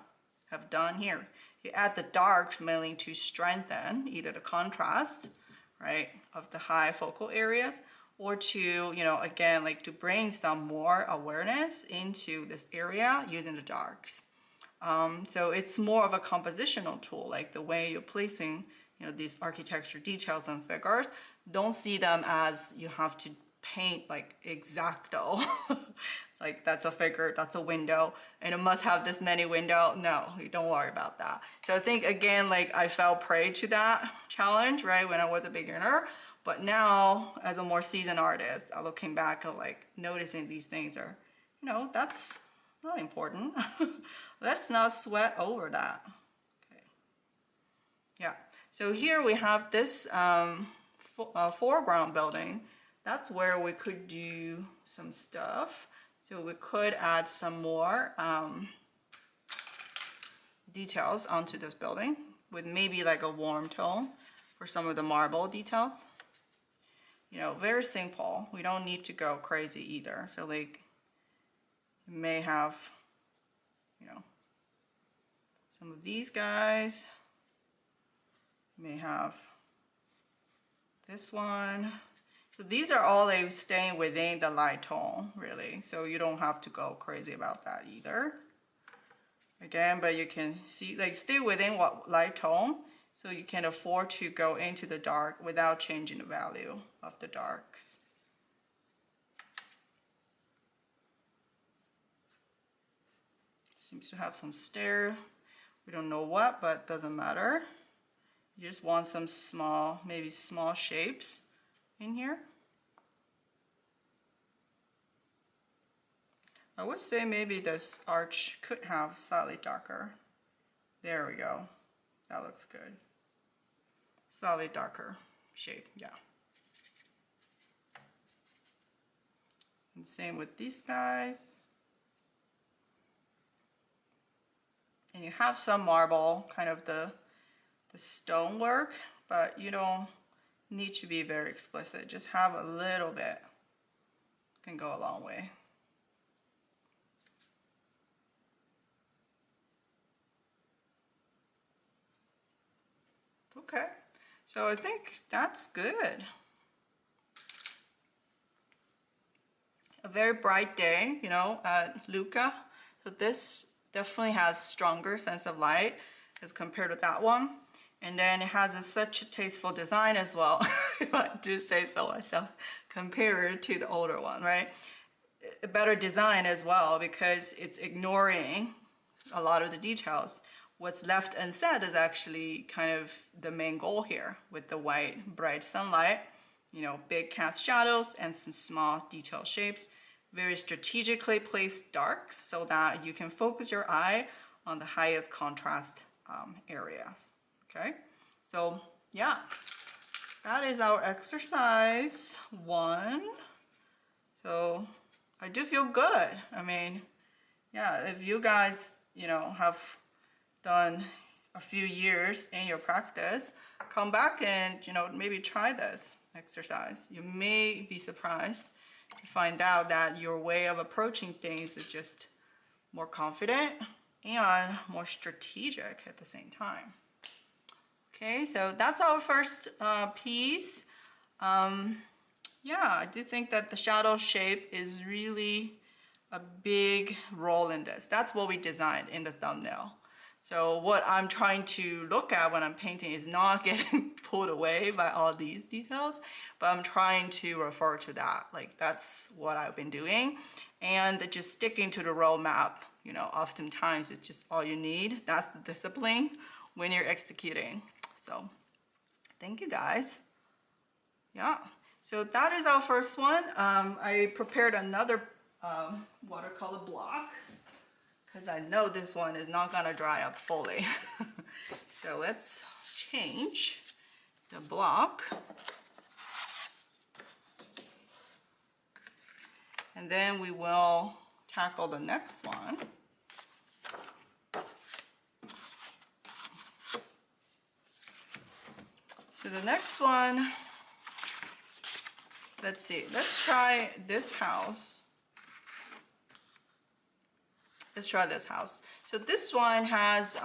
done here. You add the darks mainly to strengthen either the contrast, right, of the high focal areas, or to, you know, again, like to bring some more awareness into this area using the darks. So it's more of a compositional tool, like the way you're placing, you know, these architecture details and figures. Don't see them as you have to paint like exacto, like that's a figure, that's a window, and it must have this many window. No, you don't worry about that. So I think again, like I fell prey to that challenge, right, when I was a beginner. But now, as a more seasoned artist, looking back at like noticing these things are, you know, that's not important. Let's not sweat over that. Okay. Yeah. So here we have this foreground building. That's where we could do some stuff. So we could add some more details onto this building with maybe like a warm tone for some of the marble details. You know, very simple. We don't need to go crazy either. So like, you may have, you know, some of these guys. You may have this one. So these are all like staying within the light tone, really. So you don't have to go crazy about that either. Again, but you can see, like, stay within what light tone, so you can afford to go into the dark without changing the value of the darks. Seems to have some stair. We don't know what, but doesn't matter. You just want some small, maybe small shapes in here. I would say maybe this arch could have slightly darker. There we go. That looks good. Slightly darker shape, yeah. And same with these guys. And you have some marble, kind of the stonework, but you don't need to be very explicit. Just have a little bit, can go a long way. Okay, so I think that's good. A very bright day, you know, at Luca. So this definitely has stronger sense of light as compared to that one. And then it has such a tasteful design as well, if I do say so myself, compared to the older one, right? A better design as well because it's ignoring a lot of the details. What's left unsaid is actually kind of the main goal here with the white, bright sunlight, you know, big cast shadows and some small detail shapes. Very strategically placed darks so that you can focus your eye on the highest contrast areas. Okay, so yeah, that is our exercise 1. So I do feel good. I mean, yeah, if you guys, you know, have done a few years in your practice, come back and, you know, maybe try this exercise. You may be surprised to find out that your way of approaching things is just more confident and more strategic at the same time. Okay, so that's our first piece. yeah, I do think that the shadow shape is really a big role in this. That's what we designed in the thumbnail. So what I'm trying to look at when I'm painting is not getting pulled away by all these details, but I'm trying to refer to that. Like that's what I've been doing. And just sticking to the roadmap, you know, oftentimes it's just all you need. That's the discipline when you're executing. So thank you guys. Yeah, so that is our first one. I prepared another watercolor block because I know this one is not gonna dry up fully. So let's change the block. And then we will tackle the next one. So the next one, let's see, let's try this house. Let's try this house. So this one has,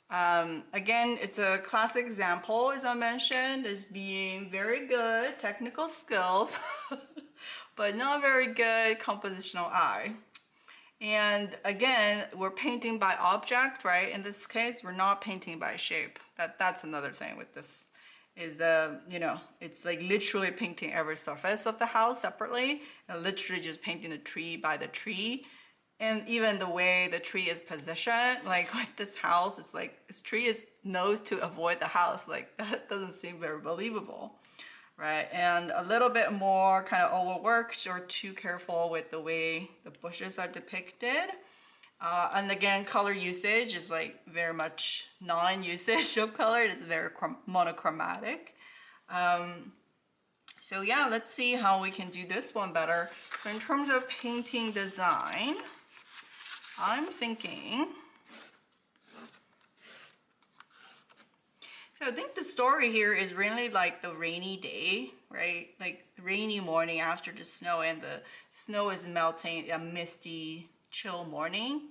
again, it's a classic example, as I mentioned, as being very good technical skills, but not very good compositional eye. And again, we're painting by object, right? In this case, we're not painting by shape. That's another thing with this, is the, you know, it's like literally painting every surface of the house separately, and literally just painting the tree by the tree. And even the way the tree is positioned, like with this house, it's like this tree knows to avoid the house. Like that doesn't seem very believable, right? And a little bit more kind of overworked or too careful with the way the bushes are depicted. And again, color usage is like very much non-usage of color. It's very monochromatic. So yeah, let's see how we can do this one better. So in terms of painting design, I'm thinking, so I think the story here is really like the rainy day, right? Like rainy morning after the snow, and the snow is melting, a misty, chill morning.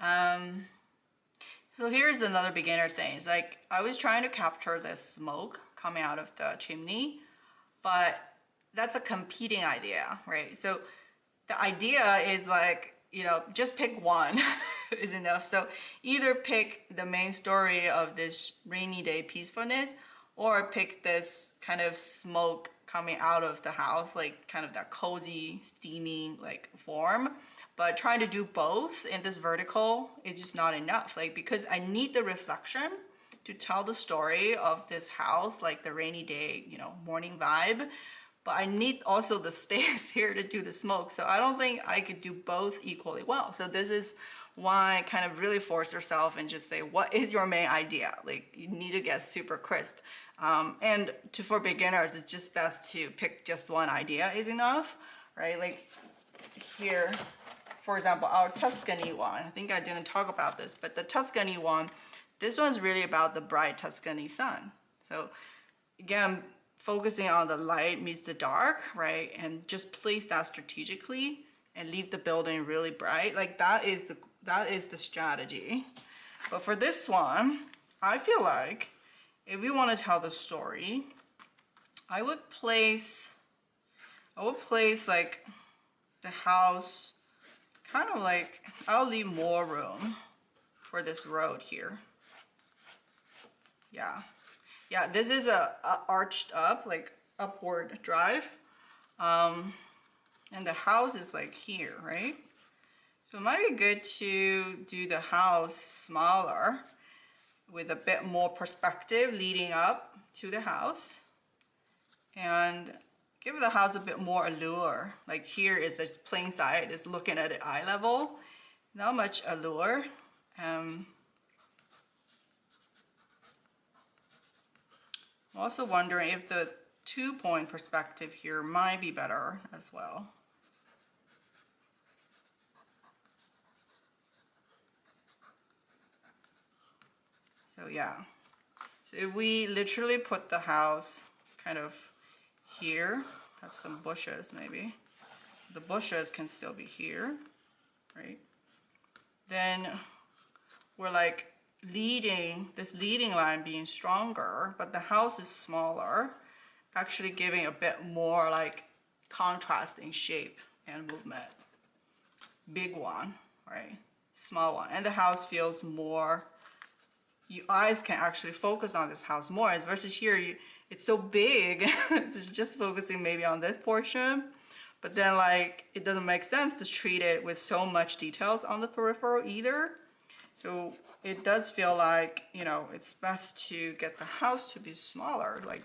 So here's another beginner thing. It's like I was trying to capture the smoke coming out of the chimney, but that's a competing idea, right? So the idea is like, you know, just pick one is enough. So either pick the main story of this rainy day peacefulness, or pick this kind of smoke coming out of the house, like kind of that cozy, steaming like form. But trying to do both in this vertical is just not enough, like, because I need the reflection to tell the story of this house, like the rainy day, you know, morning vibe. But I need also the space here to do the smoke. So I don't think I could do both equally well. So this is why I kind of really force yourself and just say, what is your main idea? Like you need to get super crisp. And for beginners, it's just best to pick just one idea is enough, right? Like here, for example, our Tuscany one, I think I didn't talk about this, but the Tuscany one, this one's really about the bright Tuscany sun. So again, focusing on the light meets the dark, right? And just place that strategically and leave the building really bright. Like that is the strategy. But for this one, I feel like if we want to tell the story, I would place like the house kind of like, I'll leave more room for this road here. Yeah, this is a arched up, like upward drive. And the house is like here, right? So it might be good to do the house smaller with a bit more perspective leading up to the house, and give the house a bit more allure. Like here is just plain sight, it's looking at the eye level, not much allure. I'm also wondering if the 2-point perspective here might be better as well. So yeah, so if we literally put the house kind of here, have some bushes maybe, the bushes can still be here, right? Then we're like leading, this leading line being stronger, but the house is smaller. actually giving a bit more like contrast in shape and movement. Big one, right? Small one. And the house feels more, your eyes can actually focus on this house more, as versus here, it's so big, it's just focusing maybe on this portion. But then like, it doesn't make sense to treat it with so much details on the peripheral either. So it does feel like, you know, it's best to get the house to be smaller. Like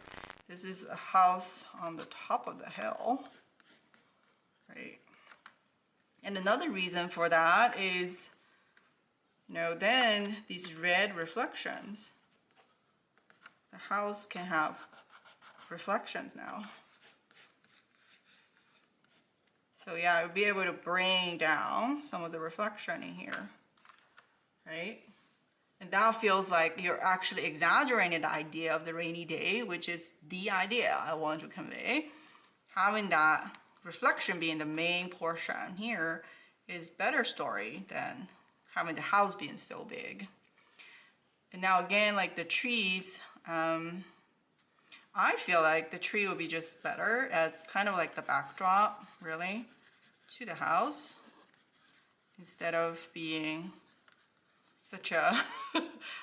this is a house on the top of the hill, right? And another reason for that is, you know, then these red reflections, the house can have reflections now. So yeah, I would be able to bring down some of the reflection in here, right? And that feels like you're actually exaggerating the idea of the rainy day, which is the idea I want to convey. Having that reflection being the main portion here is better story than having the house being so big. And now again, like the trees, I feel like the tree would be just better as kind of like the backdrop, really, to the house, instead of being such a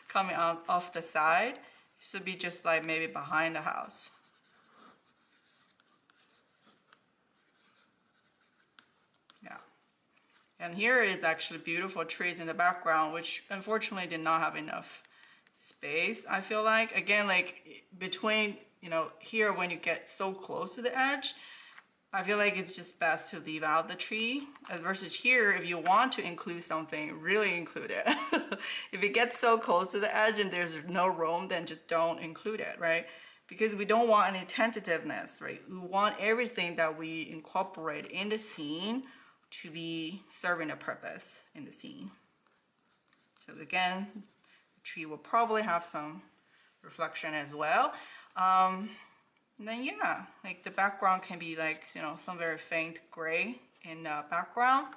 coming out off the side. It should be just like maybe behind the house. Yeah. And here is actually beautiful trees in the background, which unfortunately did not have enough space, I feel like. Again, like between, you know, here when you get so close to the edge, I feel like it's just best to leave out the tree, versus here, if you want to include something, really include it. If it gets so close to the edge and there's no room, then just don't include it, right? Because we don't want any tentativeness, right? We want everything that we incorporate in the scene to be serving a purpose in the scene. So again, the tree will probably have some reflection as well. And then yeah, like the background can be like, you know, some very faint gray in the background.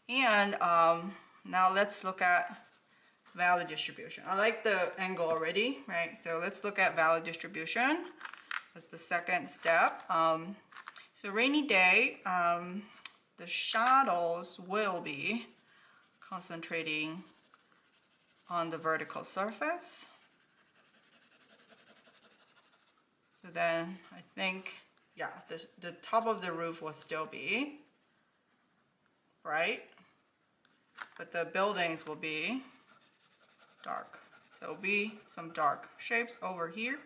And now let's look at value distribution. I like the angle already, right? So let's look at value distribution as the second step. So rainy day, the shadows will be concentrating on the vertical surface. So then I think, yeah, the top of the roof will still be bright, but the buildings will be dark. So it'll be some dark shapes over here,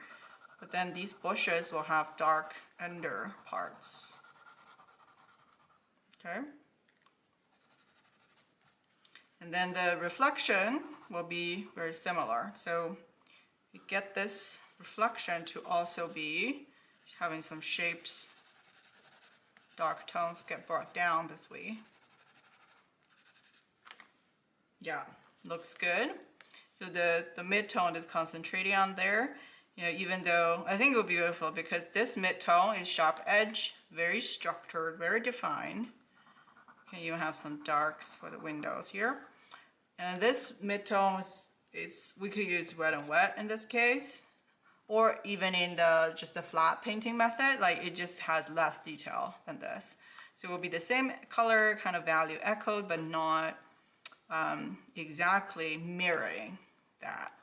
but then these bushes will have dark under parts. Okay. And then the reflection will be very similar. So we get this reflection to also be having some shapes, dark tones get brought down this way. Yeah, looks good. So the mid-tone is concentrating on there. You know, even though I think it will be beautiful because this mid-tone is sharp edge, very structured, very defined. You can even have some darks for the windows here. And this mid-tone is we could use wet and wet in this case, or even in just the flat painting method, like it just has less detail than this. So it will be the same color, kind of value echoed, but not exactly mirroring that.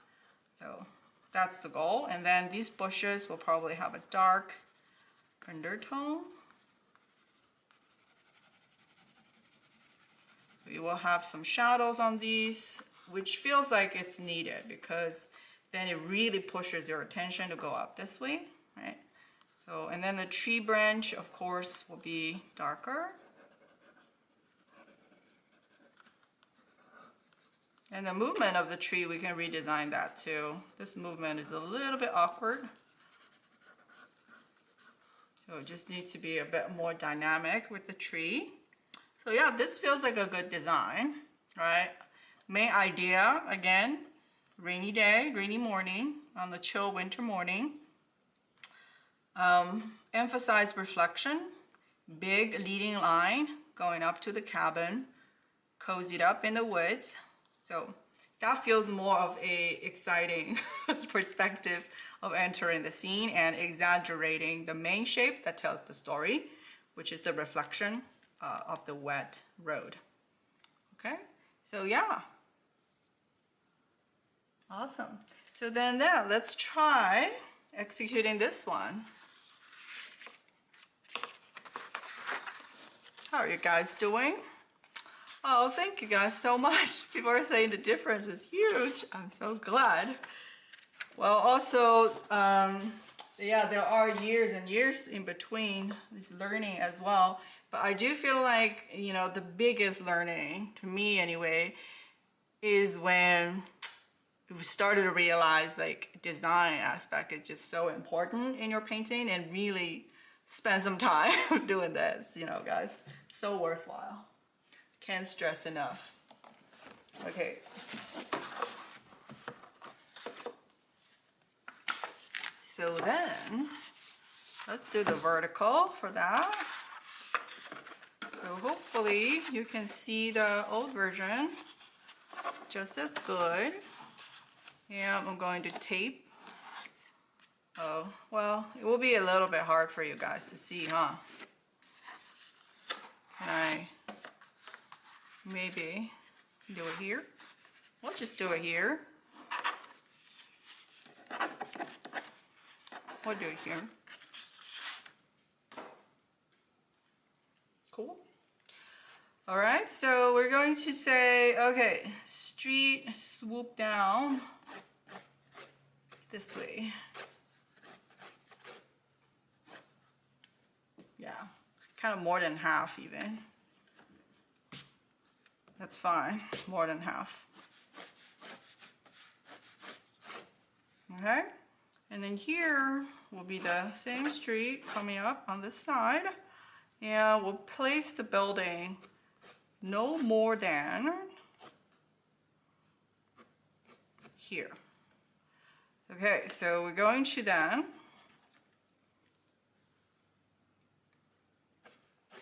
So that's the goal. And then these bushes will probably have a dark undertone. We will have some shadows on these, which feels like it's needed because then it really pushes your attention to go up this way, right? So, and then the tree branch, of course, will be darker. And the movement of the tree, we can redesign that too. This movement is a little bit awkward. So it just needs to be a bit more dynamic with the tree. So yeah, this feels like a good design, right? Main idea, again, rainy day, rainy morning, on the chill winter morning. Emphasize reflection, big leading line going up to the cabin, cozied up in the woods. So that feels more of a exciting perspective of entering the scene and exaggerating the main shape that tells the story, which is the reflection of the wet road. Okay, so yeah. Awesome. So then let's try executing this one. How are you guys doing? Oh, thank you guys so much. People are saying the difference is huge. I'm so glad. Well, also, yeah, there are years and years in between this learning as well. But I do feel like, you know, the biggest learning, to me anyway, is when we started to realize like design aspect is just so important in your painting, and really spend some time doing this, you know, guys. So worthwhile. Can't stress enough. Okay. So then, let's do the vertical for that. So hopefully you can see the old version just as good. Yeah, I'm going to tape. Oh, well, it will be a little bit hard for you guys to see, huh? Can I maybe do it here? We'll just do it here. We'll do it here. Cool. All right, so we're going to say, okay, street swoop down this way. Yeah, kind of more than half even. That's fine, more than half. Okay, and then here will be the same street coming up on this side. And we'll place the building no more than here. Okay, so we're going to then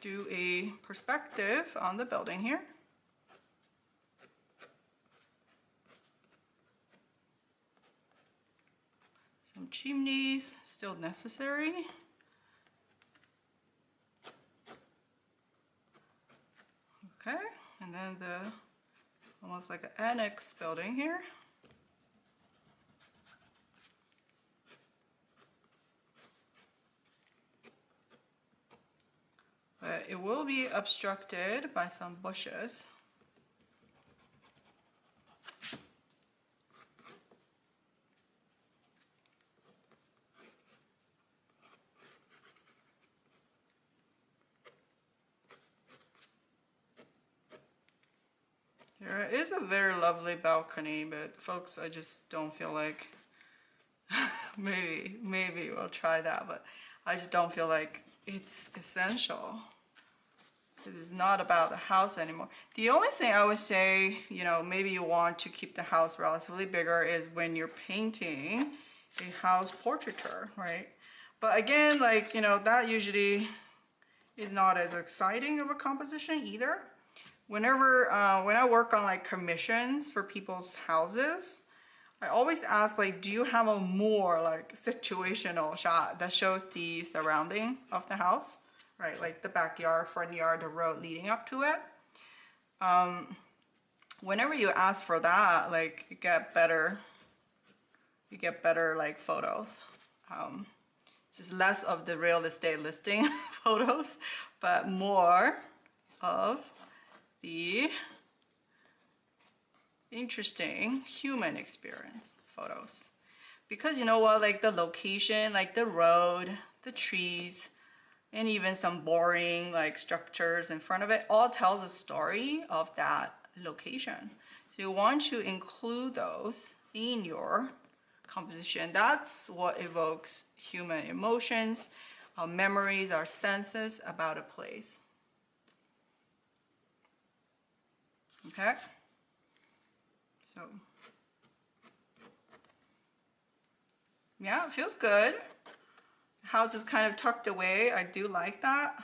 do a perspective on the building here. Some chimneys still necessary. Okay, and then the almost like an annex building here. But it will be obstructed by some bushes. There is a very lovely balcony, but folks, I just don't feel like, maybe we'll try that, but I just don't feel like it's essential. It is not about the house anymore. The only thing I would say, you know, maybe you want to keep the house relatively bigger is when you're painting a house portraiture, right? But again, like, you know, that usually is not as exciting of a composition either. Whenever, when I work on like commissions for people's houses, I always ask like, do you have a more like situational shot that shows the surrounding of the house, right? Like the backyard, front yard, the road leading up to it. Whenever you ask for that, like you get better like photos. Just less of the real estate listing photos, but more of the interesting human experience photos. Because you know what, like the location, like the road, the trees, and even some boring like structures in front of it all tells a story of that location. So you want to include those in your composition. That's what evokes human emotions, our memories, our senses about a place. Okay, so yeah, it feels good. The house is kind of tucked away. I do like that.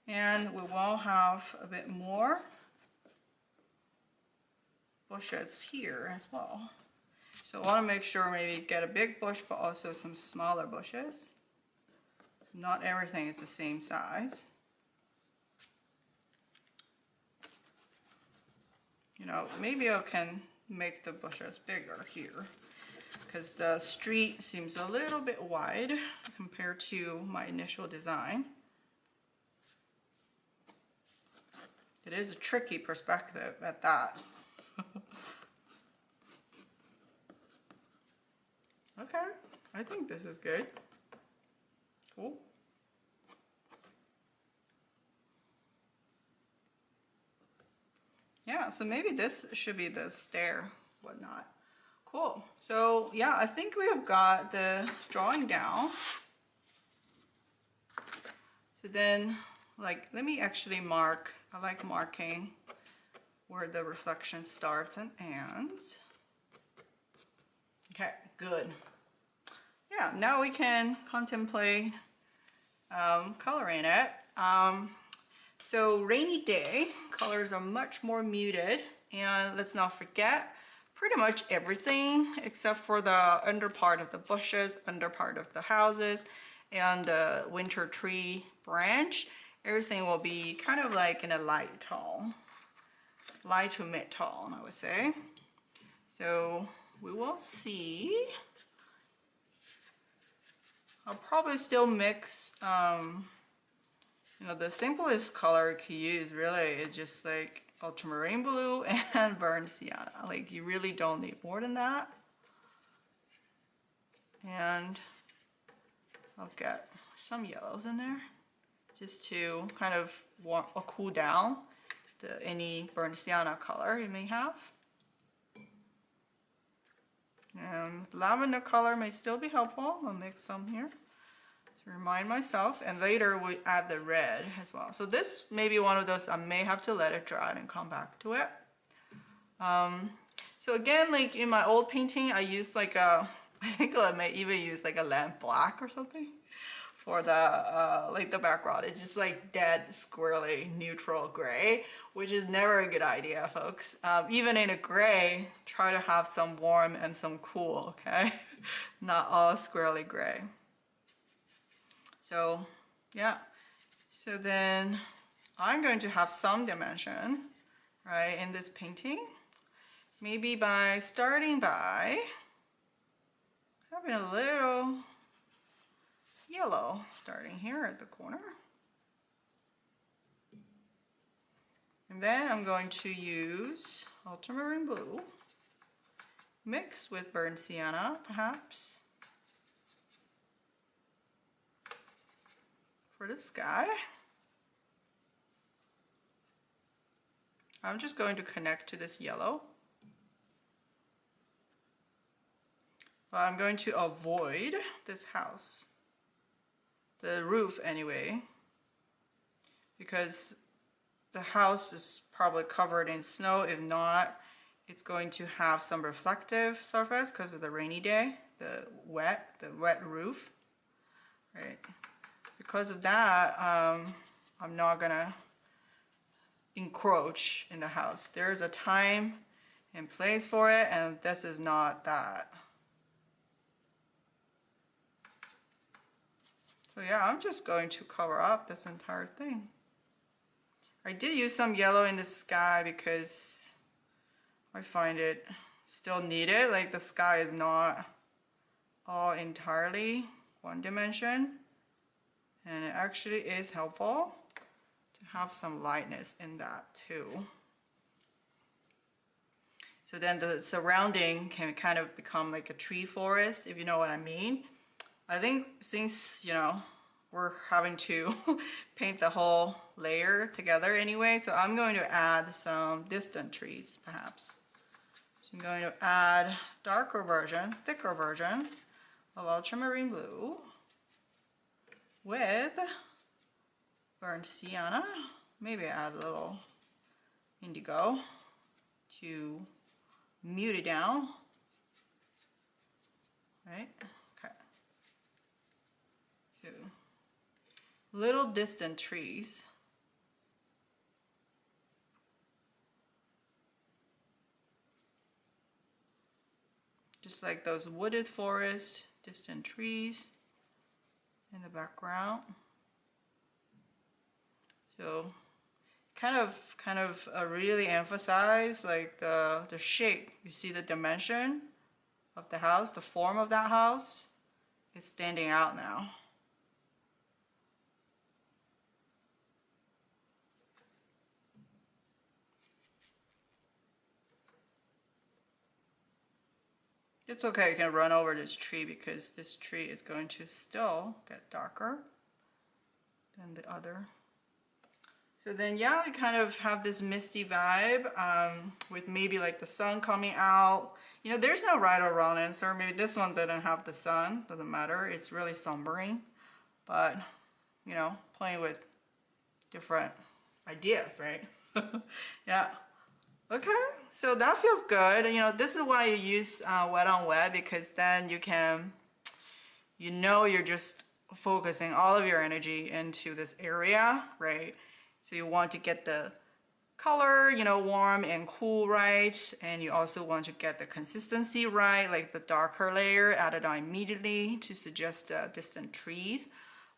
And we will have a bit more bushes here as well. So I want to make sure maybe get a big bush, but also some smaller bushes. Not everything is the same size. You know, maybe I can make the bushes bigger here because the street seems a little bit wide compared to my initial design. It is a tricky perspective at that. Okay, I think this is good. Cool. Yeah, so maybe this should be the stair, whatnot. Cool. So yeah, I think we have got the drawing down. So then, like, let me actually mark. I like marking where the reflection starts and ends. Okay, good. Yeah, now we can contemplate coloring it. So rainy day, colors are much more muted, and let's not forget pretty much everything except for the under part of the bushes, under part of the houses, and the winter tree branch. Everything will be kind of like in a light tone, light to mid tone, I would say. So we will see. I'll probably still mix, you know, the simplest color you can use really is just like ultramarine blue and burnt sienna. Like, you really don't need more than that. And I'll get some yellows in there just to kind of cool down any burnt sienna color you may have. And lavender color may still be helpful. I'll mix some here to remind myself, and later we add the red as well. So this may be one of those I may have to let it dry and come back to it. So again, like in my old painting, I used like a, I think I may even use like a lamp black or something for the like the background. It's just like dead squirrely neutral gray, which is never a good idea, folks. Even in a gray, try to have some warm and some cool, okay? Not all squirrely gray. So yeah, so then I'm going to have some dimension, right, in this painting. Maybe by starting by having a little yellow starting here at the corner. And then I'm going to use ultramarine blue mixed with burnt sienna, perhaps, for the sky. I'm just going to connect to this yellow. I'm going to avoid this house, the roof anyway, because the house is probably covered in snow. If not, it's going to have some reflective surface because of the rainy day, the wet roof, right? Because of that, I'm not gonna encroach in the house. There's a time and place for it, and this is not that. So yeah, I'm just going to cover up this entire thing. I did use some yellow in the sky because I find it still needed. Like, the sky is not all entirely one dimension, and it actually is helpful to have some lightness in that too. So then the surrounding can kind of become like a tree forest, if you know what I mean. I think since, you know, we're having to paint the whole layer together anyway, so I'm going to add some distant trees perhaps. So I'm going to add darker version, thicker version of ultramarine blue with burnt sienna. Maybe add a little indigo to mute it down, right? Okay. So little distant trees. just like those wooded forests, distant trees in the background. So kind of really emphasize like the shape. You see the dimension of the house, the form of that house is standing out now. It's okay, you can run over this tree because this tree is going to still get darker than the other. So then, yeah, you kind of have this misty vibe with maybe like the sun coming out. You know, there's no right or wrong answer. Maybe this one didn't have the sun, doesn't matter. It's really sombering, but you know, playing with different ideas, right? Yeah. Okay, so that feels good. You know, this is why you use wet on wet, because then you can, you know, you're just focusing all of your energy into this area, right? So you want to get the color, you know, warm and cool right, and you also want to get the consistency right, like the darker layer added on immediately to suggest distant trees.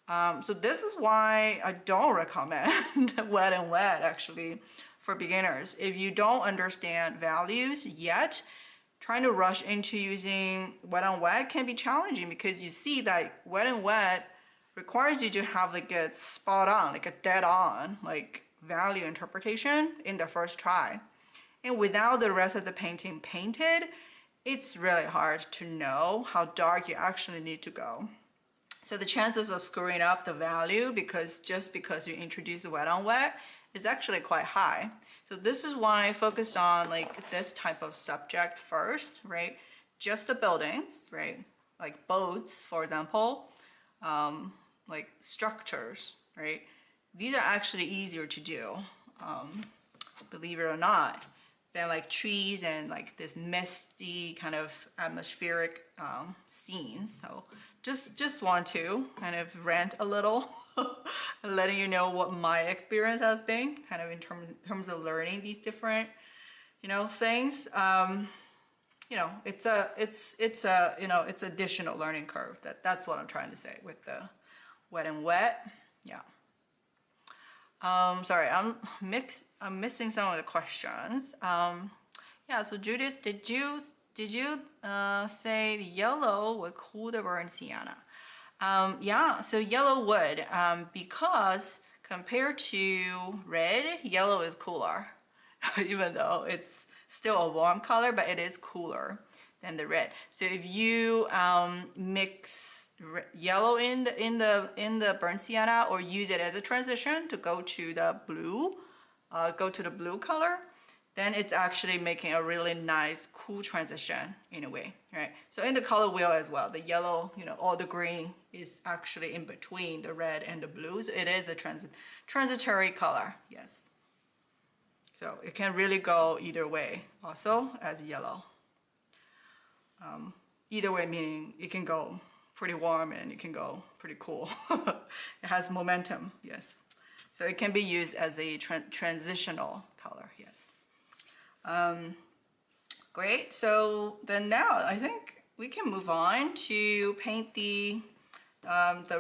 So this is why I don't recommend wet and wet actually for beginners. If you don't understand values yet, trying to rush into using wet on wet can be challenging, because you see that wet and wet requires you to have like a spot on, like a dead on, like value interpretation in the first try. And without the rest of the painting painted, it's really hard to know how dark you actually need to go. So the chances of screwing up the value because you introduce wet on wet is actually quite high. So this is why I focused on like this type of subject first, right? Just the buildings, right? Like boats, for example, like structures, right? These are actually easier to do, believe it or not, than like trees and like this misty kind of atmospheric scenes. So just want to kind of rant a little, letting you know what my experience has been, kind of in terms of learning these different, you know, things. You know, it's a you know, it's additional learning curve. That's what I'm trying to say with the wet and wet. Yeah. Sorry, I'm missing some of the questions. Yeah. So Judith, did you say yellow would cool the burnt sienna? Yeah. So yellow would, because compared to red, yellow is cooler, even though it's still a warm color, but it is cooler than the red. So if you mix yellow in the burnt sienna, or use it as a transition to go to the blue, color, then it's actually making a really nice cool transition in a way, right? So in the color wheel as well, the yellow, you know, all the green is actually in between the red and the blue. So it is a transitory color, yes. So it can really go either way also as yellow. Either way meaning it can go pretty warm and it can go pretty cool. It has momentum, yes. So it can be used as a transitional color, yes. Great, so then now I think we can move on to paint the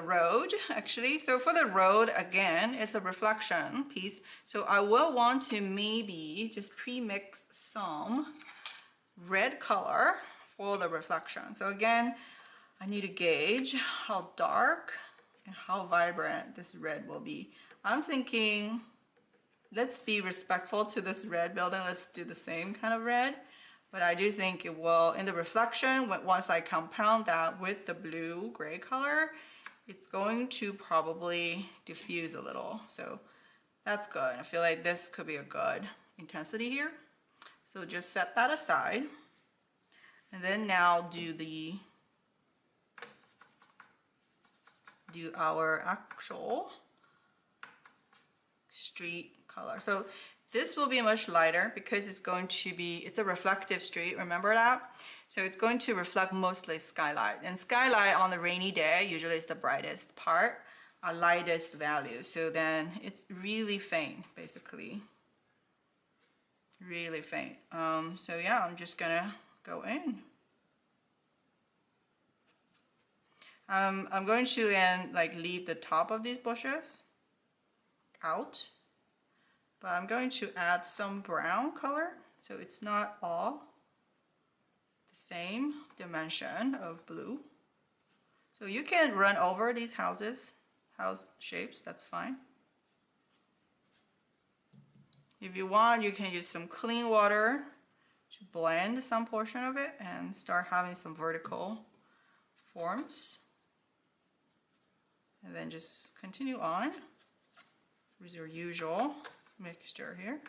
road actually. So for the road, again, it's a reflection piece. So I will want to maybe just pre-mix some red color for the reflection. So again, I need to gauge how dark and how vibrant this red will be. I'm thinking, let's be respectful to this red building. Let's do the same kind of red. But I do think it will, in the reflection, once I compound that with the blue gray color, it's going to probably diffuse a little. So that's good. I feel like this could be a good intensity here. So just set that aside. And then now do our actual street color. So this will be much lighter because it's going to be, it's a reflective street, remember that? So it's going to reflect mostly skylight. And skylight on the rainy day usually is the brightest part, lightest value. So then it's really faint, basically. Really faint. So yeah, I'm just gonna go in. I'm going to then like leave the top of these bushes out, but I'm going to add some brown color so it's not all the same dimension of blue. So you can run over these house shapes, that's fine. If you want, you can use some clean water to blend some portion of it and start having some vertical forms. And then just continue on with your usual mixture here.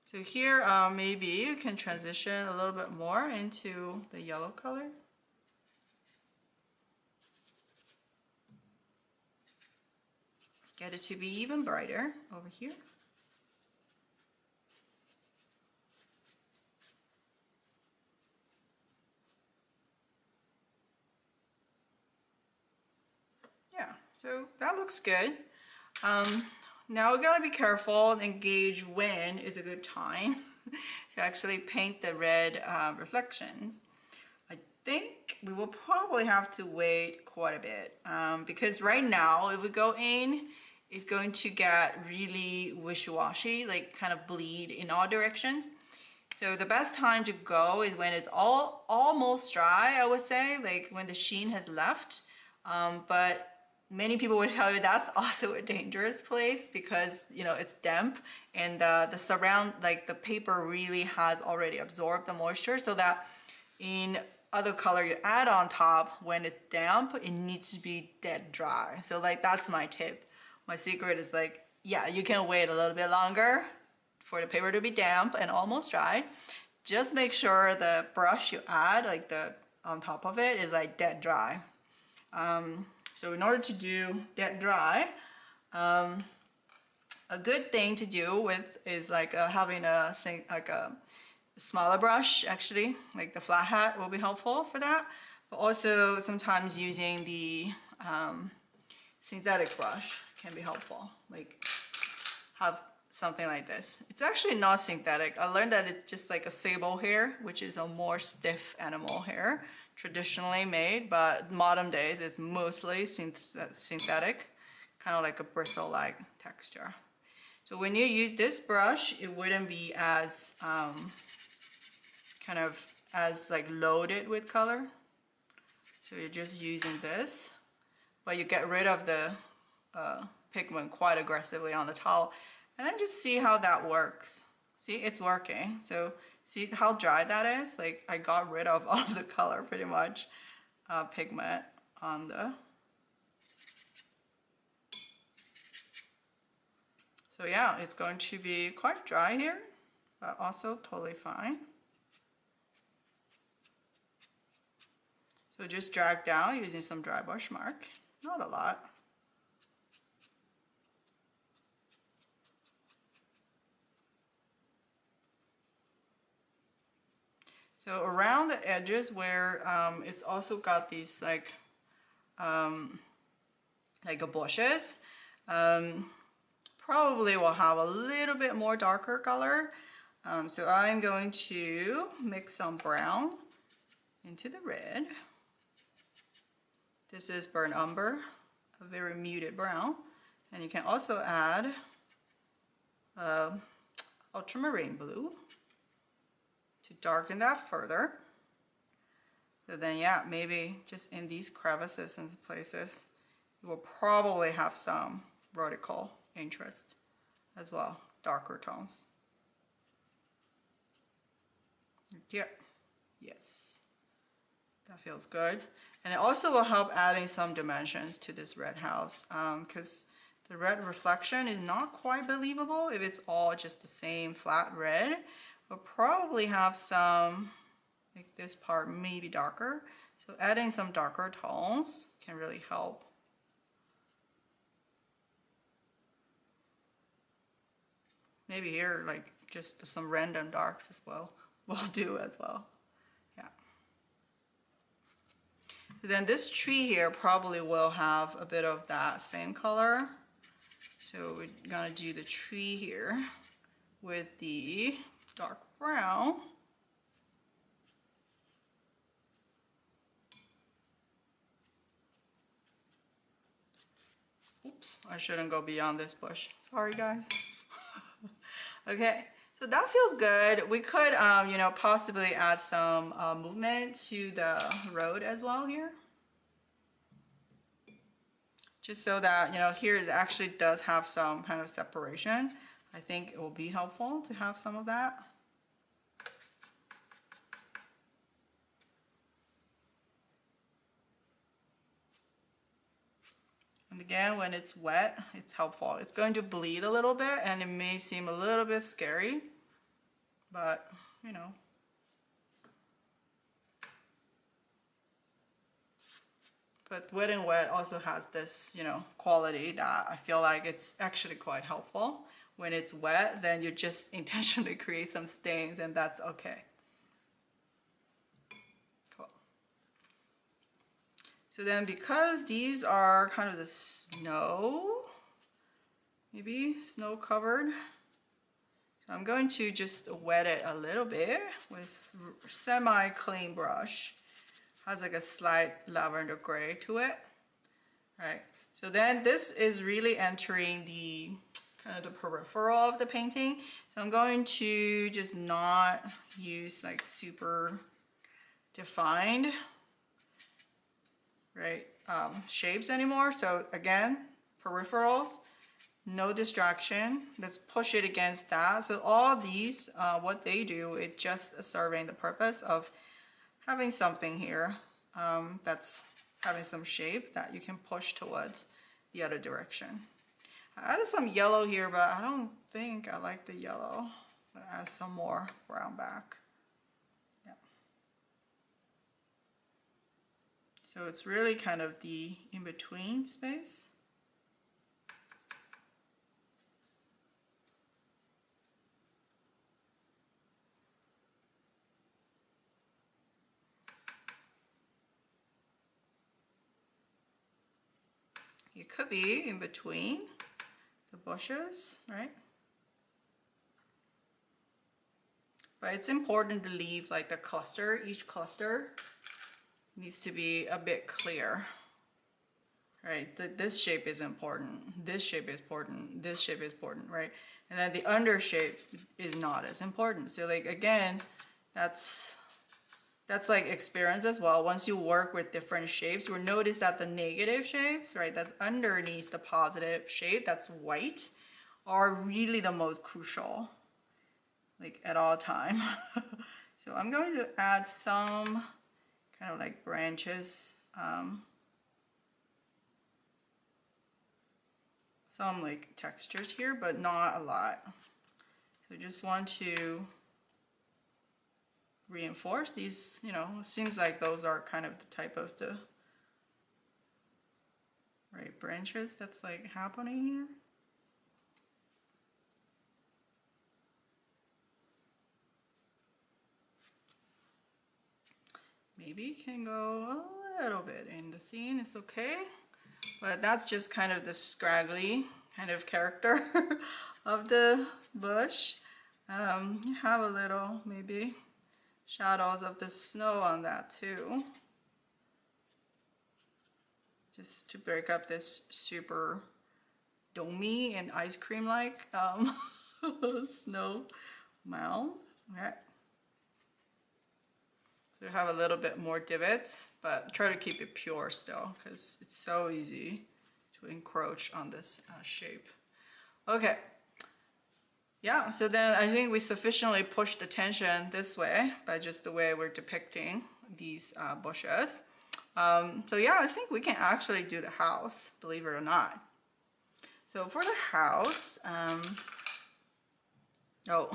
So here, maybe you can transition a little bit more into the yellow color. Get it to be even brighter over here. Yeah, so that looks good. Now we gotta be careful and gauge when is a good time to actually paint the red reflections. I think we will probably have to wait quite a bit because right now if we go in, it's going to get really wishy-washy, like kind of bleed in all directions. So the best time to go is when it's almost dry, I would say, like when the sheen has left. But many people would tell you that's also a dangerous place because, you know, it's damp and the surround, like the paper really has already absorbed the moisture, so that in other color you add on top, when it's damp, it needs to be dead dry. So like that's my tip. My secret is like, yeah, you can wait a little bit longer for the paper to be damp and almost dry. Just make sure the brush you add, like the on top of it, is like dead dry. So in order to do dead dry, a good thing to do with is like having a smaller brush, actually, like the flat hat will be helpful for that. But also sometimes using the synthetic brush can be helpful. Like have something like this. It's actually not synthetic. I learned that it's just like a sable hair, which is a more stiff animal hair, traditionally made, but modern days it's mostly synthetic, kind of like a bristle-like texture. So when you use this brush, it wouldn't be as kind of as like loaded with color. So you're just using this, but you get rid of the pigment quite aggressively on the towel, and then just see how that works. See, it's working. So see how dry that is? Like I got rid of all of the color pretty much, pigment on the. So yeah, it's going to be quite dry here, but also totally fine. So just drag down using some dry brush mark, not a lot. So around the edges where it's also got these like bushes, probably will have a little bit more darker color. So I'm going to mix some brown into the red. This is burnt umber, a very muted brown. And you can also add ultramarine blue to darken that further. So then, yeah, maybe just in these crevices and places, you will probably have some vertical interest as well, darker tones. Yeah, yes, that feels good. And it also will help adding some dimensions to this red house because the red reflection is not quite believable if it's all just the same flat red. We'll probably have some, like this part maybe darker. So adding some darker tones can really help. Maybe here, like just some random darks as well will do as well. Yeah. So then this tree here probably will have a bit of that same color. So we're gonna do the tree here with the dark brown. I shouldn't go beyond this bush. Sorry, guys. Okay, so that feels good. We could, you know, possibly add some movement to the road as well here. Just so that, you know, here it actually does have some kind of separation. I think it will be helpful to have some of that. And again, when it's wet, it's helpful. It's going to bleed a little bit and it may seem a little bit scary, but you know. But wet and wet also has this, you know, quality that I feel like it's actually quite helpful. When it's wet, then you just intentionally create some stains and that's okay. Cool. So then because these are kind of the snow, maybe snow covered, I'm going to just wet it a little bit with semi-clean brush. Has like a slight lavender gray to it, right? So then this is really entering the kind of the peripheral of the painting. So I'm going to just not use like super defined, right, shapes anymore. So again, peripherals, no distraction. Let's push it against that. So all these, what they do, it just serving the purpose of having something here that's having some shape that you can push towards the other direction. I added some yellow here, but I don't think I like the yellow. I'll add some more brown back. Yeah. So it's really kind of the in-between space. You could be in between the bushes, right? But it's important to leave like the cluster, each cluster needs to be a bit clear, right? This shape is important, this shape is important, this shape is important, right? And then the under shape is not as important. So like, again, that's like experience as well. Once you work with different shapes, you'll notice that the negative shapes, right, that's underneath the positive shape, that's white, are really the most crucial, like at all time. So I'm going to add some kind of like branches, some like textures here, but not a lot. So just want to reinforce these, you know, it seems like those are kind of the type of the right branches that's like happening here. Maybe can go a little bit in the scene, it's okay. But that's just kind of the scraggly kind of character of the bush. Have a little maybe shadows of the snow on that too, just to break up this super domey and ice cream like snow mound. Okay, so have a little bit more divots, but try to keep it pure still because it's so easy to encroach on this shape. Okay. Yeah, so then I think we sufficiently pushed the tension this way by just the way we're depicting these bushes. So yeah, I think we can actually do the house, believe it or not. So for the house, oh,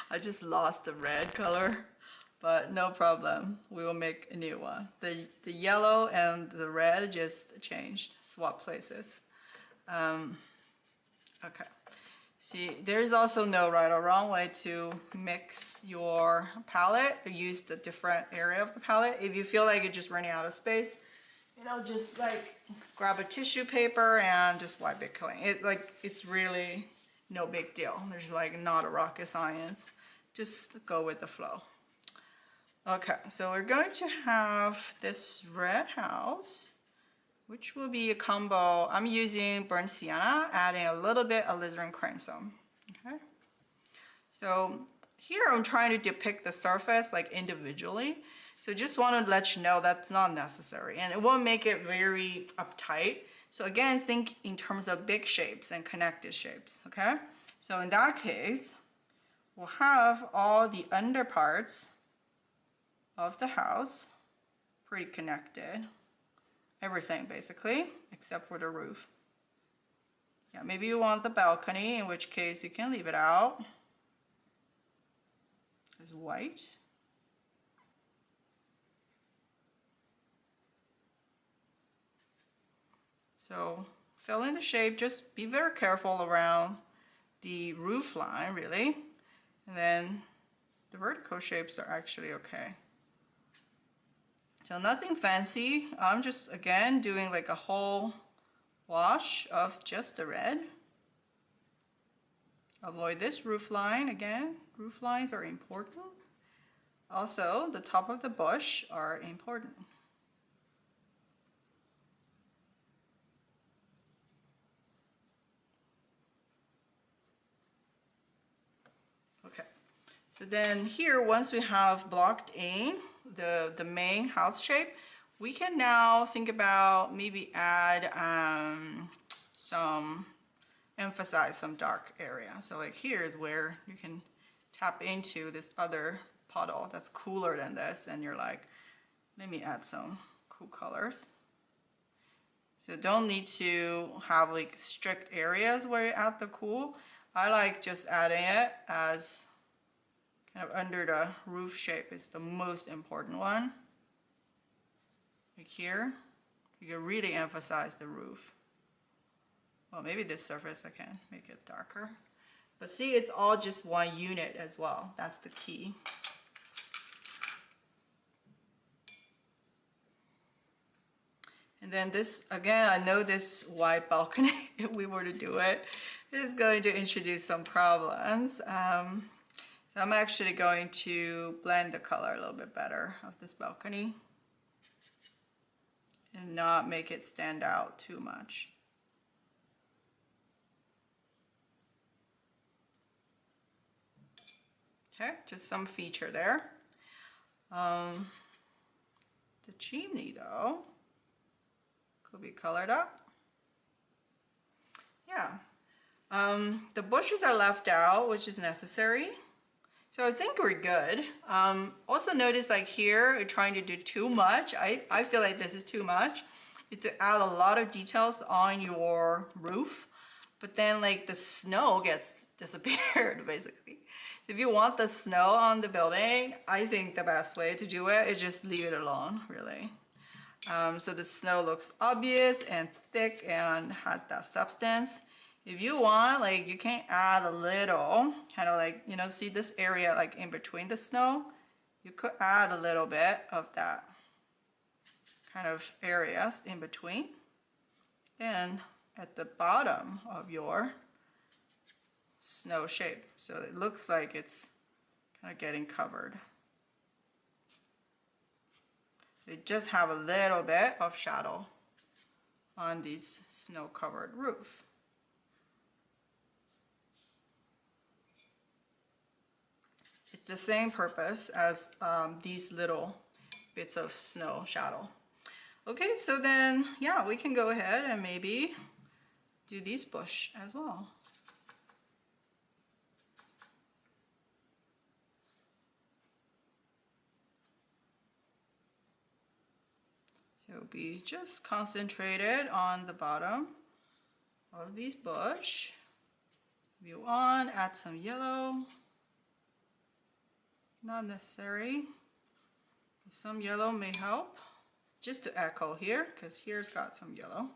I just lost the red color, but no problem. We will make a new one. The yellow and the red just changed, swap places. Okay. See, there's also no right or wrong way to mix your palette or use the different area of the palette. If you feel like you're just running out of space, you know, just like grab a tissue paper and just wipe it clean. It's really no big deal. There's like not a rocket science. Just go with the flow. Okay, so we're going to have this red house which will be a combo. I'm using burnt sienna, adding a little bit of alizarin crimson. Okay. So here I'm trying to depict the surface like individually. So just want to let you know that's not necessary, and it won't make it very uptight. So again, think in terms of big shapes and connected shapes, okay? So in that case, we'll have all the underparts of the house pretty connected. Everything basically, except for the roof. Yeah, maybe you want the balcony, in which case you can leave it out as white. So fill in the shape, just be very careful around the roof line really. And then the vertical shapes are actually okay. So nothing fancy. I'm just again doing like a whole wash of just the red. Avoid this roof line again. Roof lines are important. Also, the top of the bush are important. Okay, so then here, once we have blocked in the main house shape, we can now think about maybe add emphasize some dark area. So like here is where you can tap into this other puddle that's cooler than this, and you're like, let me add some cool colors. So don't need to have like strict areas where you add the cool. I like just adding it as kind of under the roof shape. It's the most important one. Like here, you can really emphasize the roof. Well, maybe this surface I can make it darker. But see, it's all just one unit as well. That's the key. And then this, again, I know this wide balcony, if we were to do it, is going to introduce some problems. So I'm actually going to blend the color a little bit better of this balcony and not make it stand out too much. Okay, just some feature there. The chimney though, could be colored up. Yeah. The bushes are left out, which is necessary. So I think we're good. Also notice like here, you're trying to do too much. I feel like this is too much. You have to add a lot of details on your roof, but then like the snow gets disappeared basically. If you want the snow on the building, I think the best way to do it is just leave it alone, really. So the snow looks obvious and thick and has that substance. If you want, like you can add a little, kind of like, you know, see this area like in between the snow? You could add a little bit of that kind of areas in between. And at the bottom of your snow shape, so it looks like it's kind of getting covered. They just have a little bit of shadow on this snow-covered roof. It's the same purpose as these little bits of snow shadow. Okay, so then, yeah, we can go ahead and maybe do these bush as well. So be just concentrated on the bottom of these bush. View on, add some yellow. Not necessary. Some yellow may help. Just to echo here, because here's got some yellow.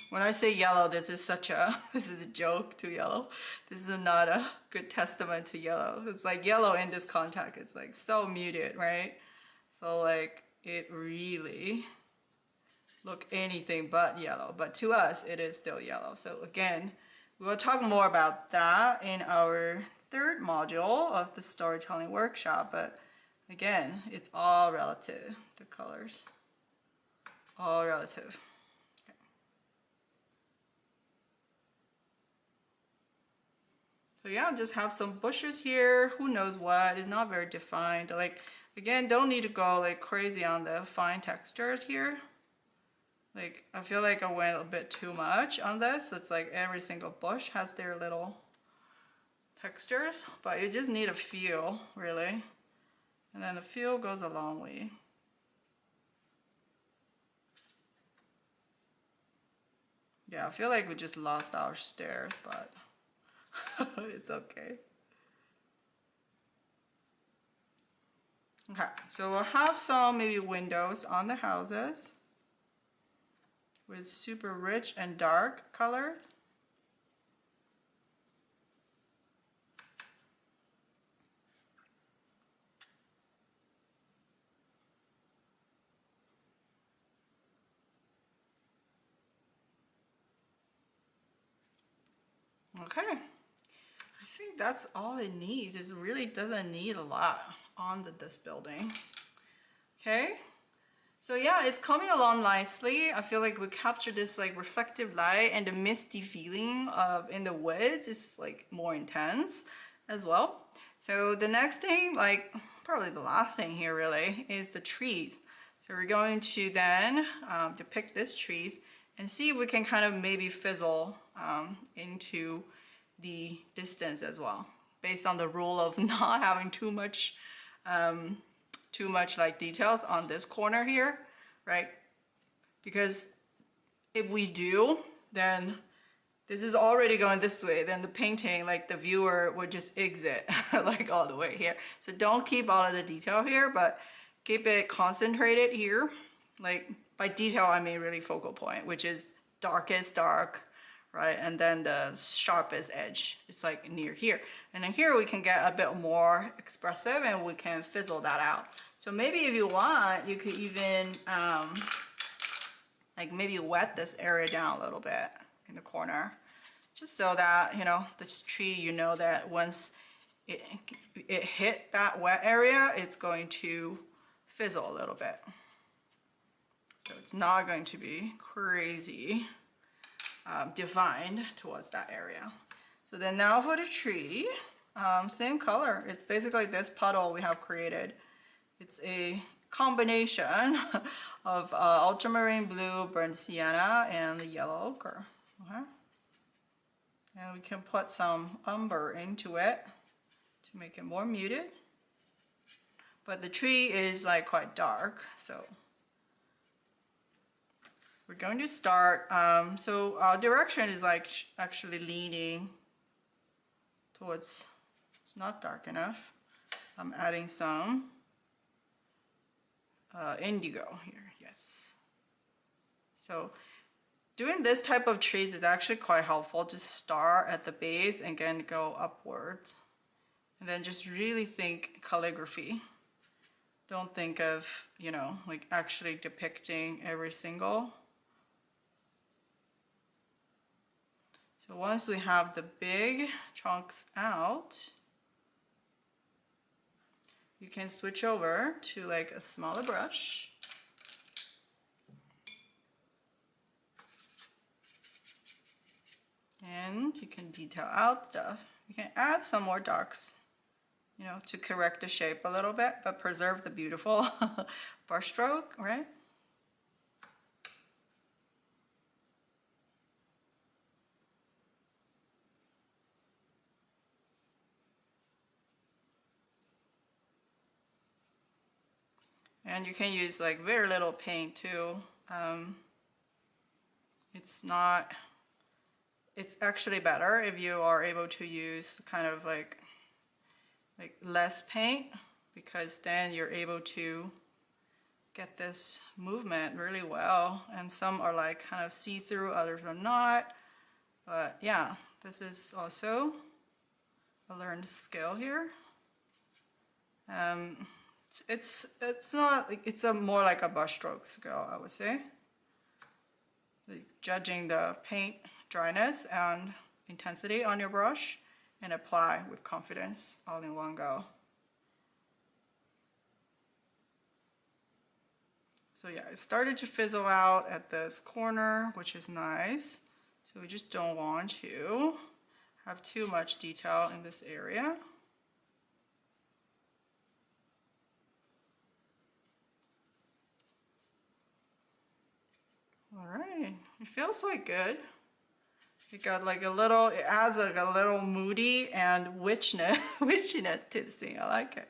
When I say yellow, this is a joke to yellow. This is not a good testament to yellow. It's like yellow in this context, it's like so muted, right? So like it really look anything but yellow, but to us it is still yellow. So again, we will talk more about that in our third module of the storytelling workshop, but again, it's all relative to colors. all relative. Okay. So yeah, just have some bushes here. Who knows what? It's not very defined. Like, again, don't need to go like crazy on the fine textures here. Like, I feel like I went a bit too much on this. It's like every single bush has their little textures, but you just need a feel, really. And then the feel goes a long way. Yeah, I feel like we just lost our stairs, but it's okay. Okay, so we'll have some maybe windows on the houses with super rich and dark colors. Okay, I think that's all it needs. It really doesn't need a lot on this building. Okay, so yeah, it's coming along nicely. I feel like we captured this like reflective light, and the misty feeling of in the woods is like more intense as well. So the next thing, like probably the last thing here really, is the trees. So we're going to then depict these trees and see if we can kind of maybe fizzle into the distance as well, based on the rule of not having too much like details on this corner here, right? Because if we do, then this is already going this way, then the painting, like the viewer would just exit like all the way here. So don't keep all of the detail here, but keep it concentrated here. Like by detail, I mean really focal point, which is darkest dark, right? And then the sharpest edge, it's like near here. And then here we can get a bit more expressive and we can fizzle that out. So maybe if you want, you could even like maybe wet this area down a little bit in the corner, just so that, you know, this tree, you know that once it hit that wet area, it's going to fizzle a little bit. So it's not going to be crazy defined towards that area. So then now for the tree, same color. It's basically this puddle we have created. It's a combination of ultramarine blue, burnt sienna, and the yellow ochre. Okay. And we can put some umber into it to make it more muted. But the tree is like quite dark, so we're going to start. So our direction is like actually leaning towards, it's not dark enough. I'm adding some indigo here, yes. So doing this type of trees is actually quite helpful. Just start at the base and then go upwards. And then just really think calligraphy. Don't think of, you know, like actually depicting every single. So once we have the big chunks out, you can switch over to like a smaller brush. And you can detail out stuff. You can add some more darks, you know, to correct the shape a little bit, but preserve the beautiful brush stroke, right? And you can use like very little paint too. It's actually better if you are able to use kind of like less paint, because then you're able to get this movement really well. And some are like kind of see-through, others are not. But yeah, this is also a learned skill here. It's not like, it's more like a brush stroke skill, I would say. Like judging the paint dryness and intensity on your brush and apply with confidence all in one go. So yeah, it started to fizzle out at this corner, which is nice. So we just don't want to have too much detail in this area. All right, it feels like good. It got like a little, it adds like a little moody and witchiness to the scene. I like it.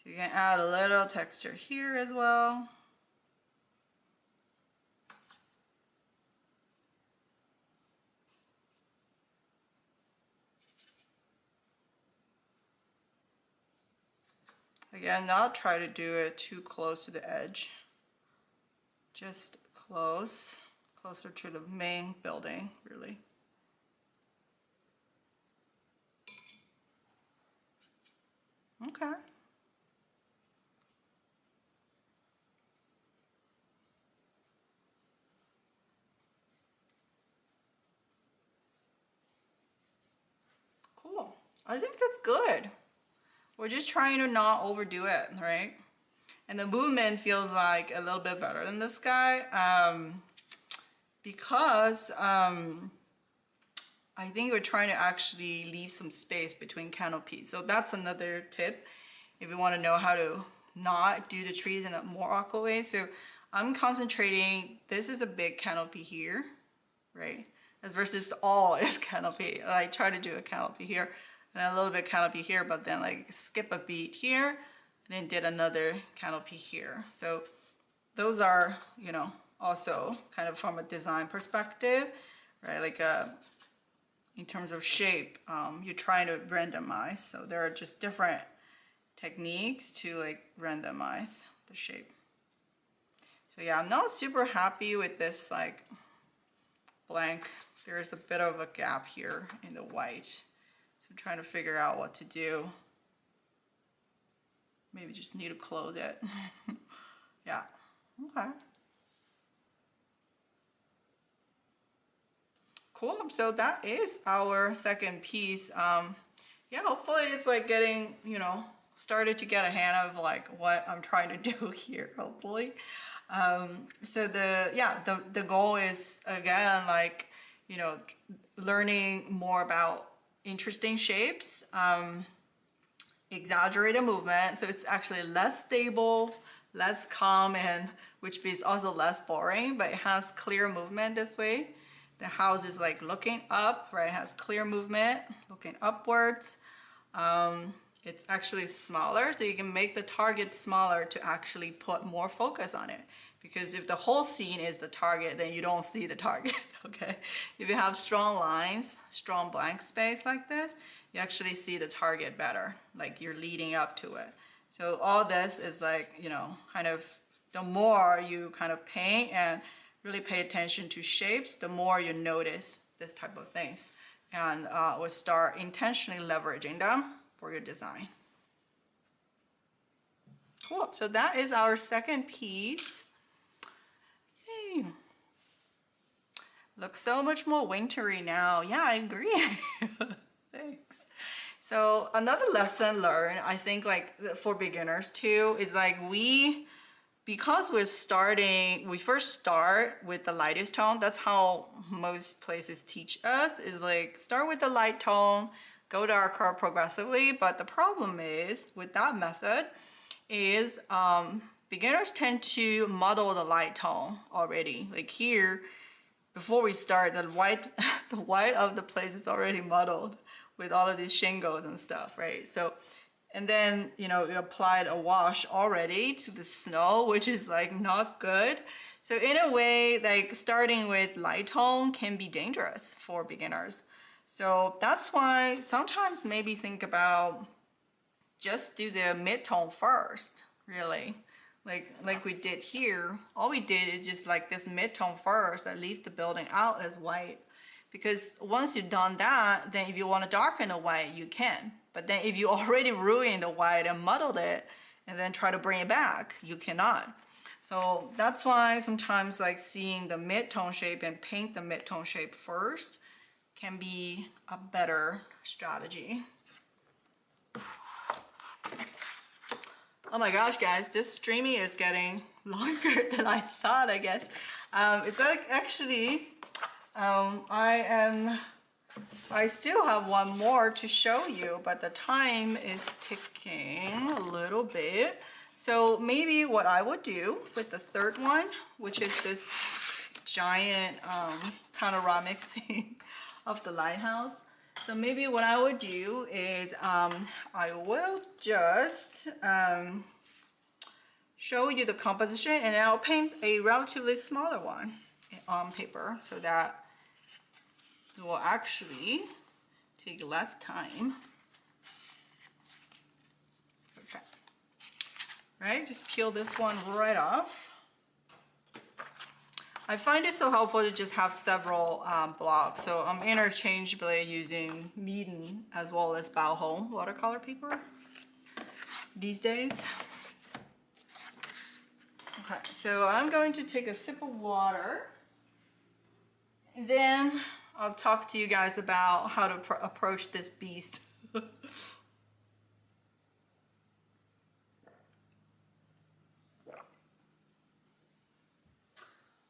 So you can add a little texture here as well. Again, not try to do it too close to the edge. Just closer to the main building, really. Okay. Cool. I think that's good. We're just trying to not overdo it, right? And the movement feels like a little bit better than this guy because I think we're trying to actually leave some space between canopies. So that's another tip if you want to know how to not do the trees in a more awkward way. So I'm concentrating, this is a big canopy here, right? As versus all is canopy. I try to do a canopy here and a little bit canopy here, but then like skip a beat here and then did another canopy here. So those are, you know, also kind of from a design perspective, right? Like in terms of shape, you're trying to randomize. So there are just different techniques to like randomize the shape. So yeah, I'm not super happy with this like blank. There's a bit of a gap here in the white. So I'm trying to figure out what to do. Maybe just need to close it. Yeah, okay. Cool, so that is our second piece. Yeah, hopefully it's like getting, you know, started to get a hand of like what I'm trying to do here, hopefully. So the goal is again, like, you know, learning more about interesting shapes, exaggerated movement. So it's actually less stable, less calm, and which is also less boring, but it has clear movement this way. The house is like looking up, right? It has clear movement, looking upwards. It's actually smaller, so you can make the target smaller to actually put more focus on it. Because if the whole scene is the target, then you don't see the target, okay? If you have strong lines, strong blank space like this, you actually see the target better, like you're leading up to it. So all this is like, you know, kind of the more you kind of paint and really pay attention to shapes, the more you notice this type of things. And we'll start intentionally leveraging them for your design. Cool, so that is our second piece. Yay. Looks so much more wintry now. Yeah, I agree. Thanks. So another lesson learned, I think like for beginners too, is like because we first start with the lightest tone. That's how most places teach us, is like start with the light tone, go darker progressively. But the problem is with that method is beginners tend to muddle the light tone already. Like here, before we start, the white of the place is already muddled with all of these shingles and stuff, right? So, and then, you know, you applied a wash already to the snow, which is like not good. So in a way, like starting with light tone can be dangerous for beginners. So that's why sometimes maybe think about just do the mid-tone first, really. Like we did here, all we did is just like this mid-tone first and leave the building out as white. Because once you've done that, then if you want to darken the white, you can. But then if you already ruined the white and muddled it, and then try to bring it back, you cannot. So that's why sometimes like seeing the mid-tone shape and paint the mid-tone shape first can be a better strategy. Oh my gosh, guys, this streaming is getting longer than I thought, I guess. It's like actually, I still have one more to show you, but the time is ticking a little bit. So maybe what I would do with the third one, which is this giant panoramic scene of the lighthouse. So maybe what I would do is I will just show you the composition, and I'll paint a relatively smaller one on paper so that it will actually take less time. Okay. Right, just peel this one right off. I find it so helpful to just have several blocks. So I'm interchangeably using Meeden as well as Bao watercolor paper these days. Okay, so I'm going to take a sip of water. And then I'll talk to you guys about how to approach this beast.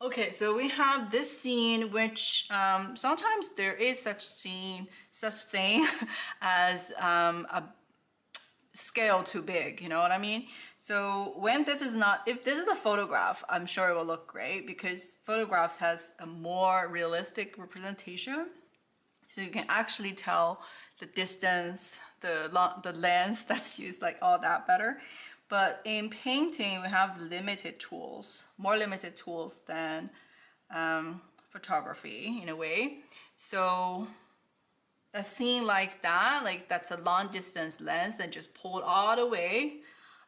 Okay, so we have this scene, which sometimes there is such thing as a scale too big, you know what I mean? So when this is not, if this is a photograph, I'm sure it will look great because photographs has a more realistic representation. So you can actually tell the distance, the lens that's used, like all that better. But in painting, we have limited tools, more limited tools than photography in a way. So a scene like that, like that's a long distance lens and just pulled all the way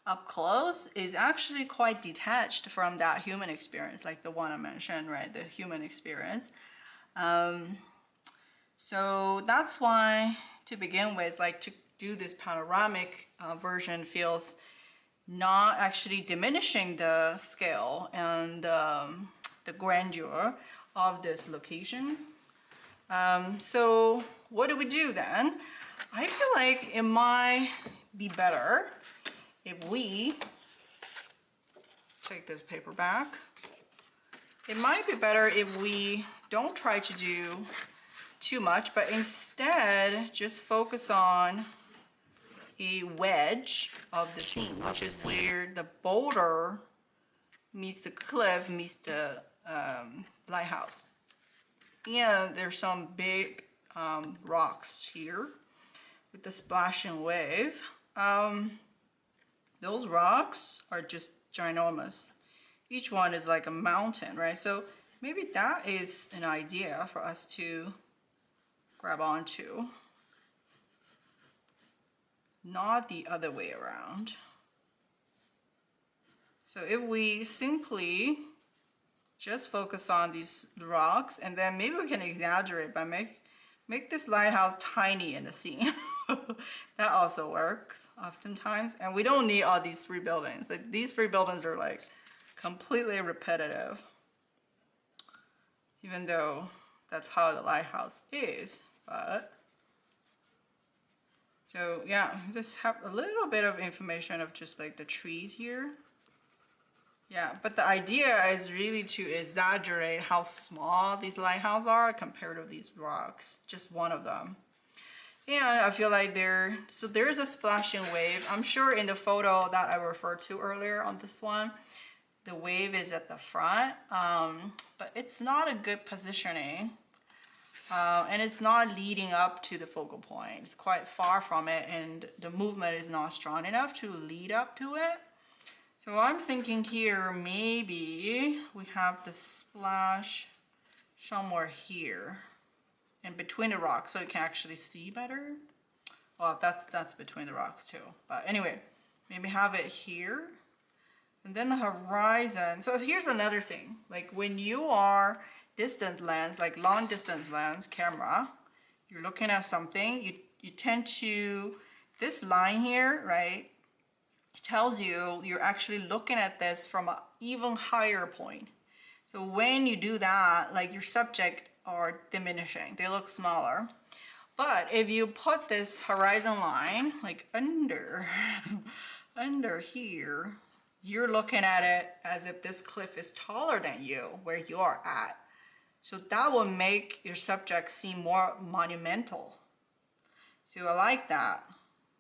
up close, is actually quite detached from that human experience, like the one I mentioned, right? The human experience. So that's why, to begin with, like to do this panoramic version feels not actually diminishing the scale and the grandeur of this location. So what do we do then? I feel like it might be better if we take this paper back. It might be better if we don't try to do too much, but instead just focus on a wedge of the scene, which is where the boulder meets the cliff, meets the lighthouse. And there's some big rocks here with the splashing wave. Those rocks are just ginormous. Each one is like a mountain, right? So maybe that is an idea for us to grab onto. Not the other way around. So if we simply just focus on these rocks, and then maybe we can exaggerate by make this lighthouse tiny in the scene. That also works oftentimes. And we don't need all these three buildings. Like, these three buildings are like completely repetitive, even though that's how the lighthouse is. But so yeah, just have a little bit of information of just like the trees here. Yeah, but the idea is really to exaggerate how small these lighthouses are compared to these rocks, just one of them. And I feel like there's a splashing wave. I'm sure in the photo that I referred to earlier on this one, the wave is at the front, but it's not a good positioning. And it's not leading up to the focal point. It's quite far from it, and the movement is not strong enough to lead up to it. So I'm thinking here, maybe we have the splash somewhere here and between the rocks so you can actually see better. Well, that's between the rocks too. But anyway, maybe have it here. And then the horizon. So here's another thing. Like when you are distant lens, like long distance lens camera, you're looking at something, you tend to, this line here, right, tells you you're actually looking at this from an even higher point. So when you do that, like your subject are diminishing, they look smaller. But if you put this horizon line like under under here, you're looking at it as if this cliff is taller than you, where you are at. So that will make your subject seem more monumental. So I like that.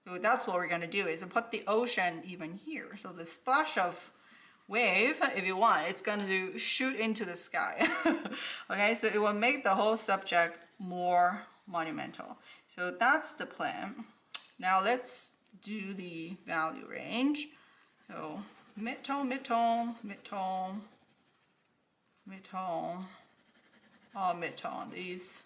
So that's what we're gonna do, is put the ocean even here. So the splash of wave, if you want, it's going to shoot into the sky. Okay, so it will make the whole subject more monumental. So that's the plan. Now let's do the value range. So mid-tone, mid-tone, mid-tone, mid-tone, all mid-tone, these.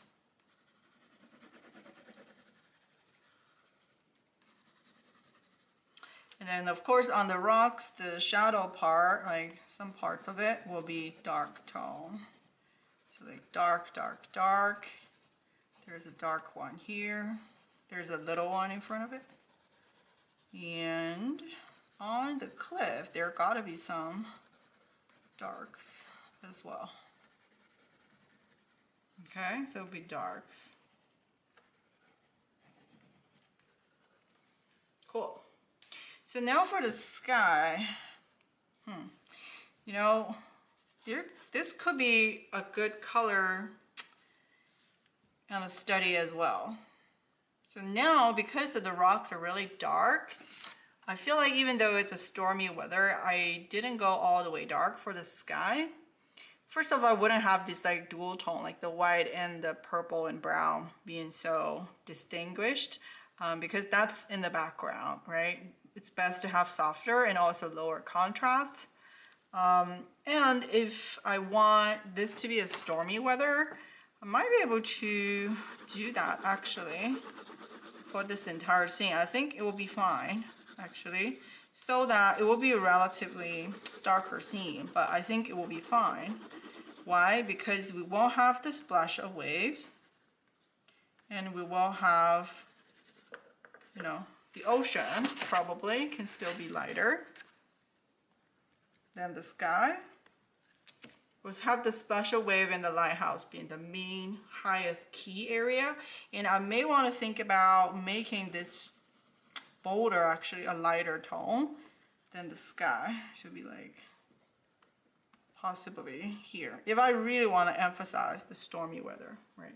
And then of course on the rocks, the shadow part, like some parts of it will be dark tone. So like dark, dark, dark. There's a dark one here. There's a little one in front of it. And on the cliff, there gotta be some darks as well. Okay, so it'll be darks. Cool. So now for the sky, you know, this could be a good color and a study as well. So now, because of the rocks are really dark, I feel like even though it's a stormy weather, I didn't go all the way dark for the sky. First of all, I wouldn't have this like dual tone, like the white and the purple and brown being so distinguished, because that's in the background, right? It's best to have softer and also lower contrast. And if I want this to be a stormy weather, I might be able to do that actually for this entire scene. I think it will be fine actually, so that it will be a relatively darker scene, but I think it will be fine. Why? Because we won't have the splash of waves, and we will have, you know, the ocean probably can still be lighter than the sky. We'll have the special wave and the lighthouse being the main highest key area. And I may want to think about making this boulder actually a lighter tone than the sky. Should be like possibly here, if I really want to emphasize the stormy weather, right?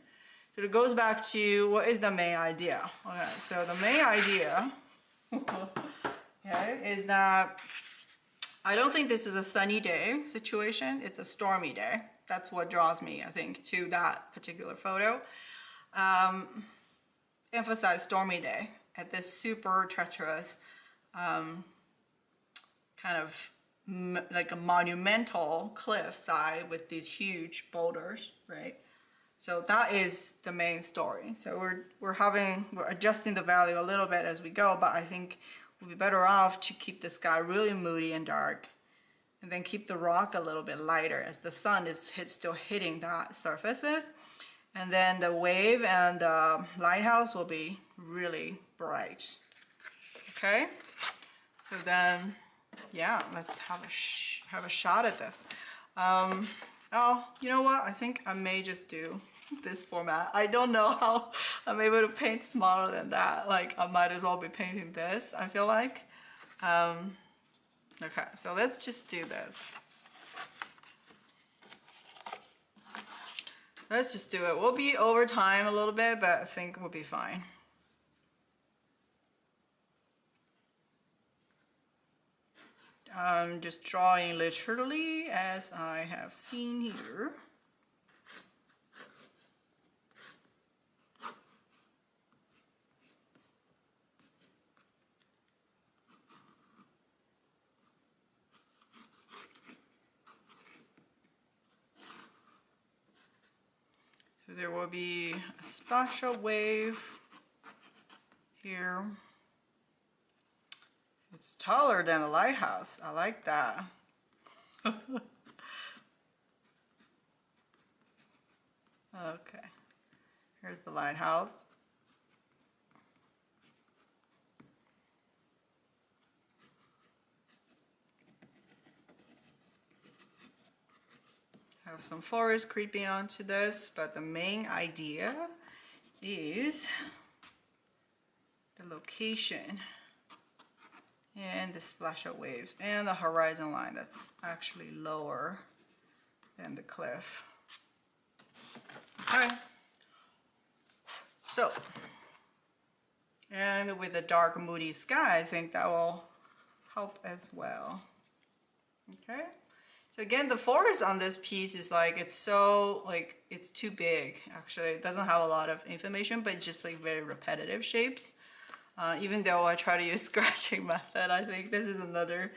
So it goes back to what is the main idea. Okay, so the main idea okay, is that I don't think this is a sunny day situation. It's a stormy day. That's what draws me, I think, to that particular photo. Emphasize stormy day at this super treacherous, kind of like a monumental cliffside with these huge boulders, right? So that is the main story. So we're adjusting the value a little bit as we go, but I think we'll be better off to keep the sky really moody and dark, and then keep the rock a little bit lighter as the sun is still hitting that surfaces. And then the wave and the lighthouse will be really bright. Okay, so then, yeah, let's have a shot at this. Oh, you know what? I think I may just do this format. I don't know how I'm able to paint smaller than that. Like, I might as well be painting this, I feel like. Okay, so let's just do this. Let's just do it. We'll be over time a little bit, but I think we'll be fine. I'm just drawing literally as I have seen here. So there will be a splash of wave here. It's taller than a lighthouse. I like that. Okay. Here's the lighthouse. Have some forest creeping onto this, but the main idea is the location and the splash of waves and the horizon line that's actually lower than the cliff. Okay, so, and with the dark moody sky, I think that will help as well. Okay, so again, the forest on this piece is like, it's so like, it's too big actually. It doesn't have a lot of information, but it's just like very repetitive shapes. Even though I try to use scratching method, I think this is another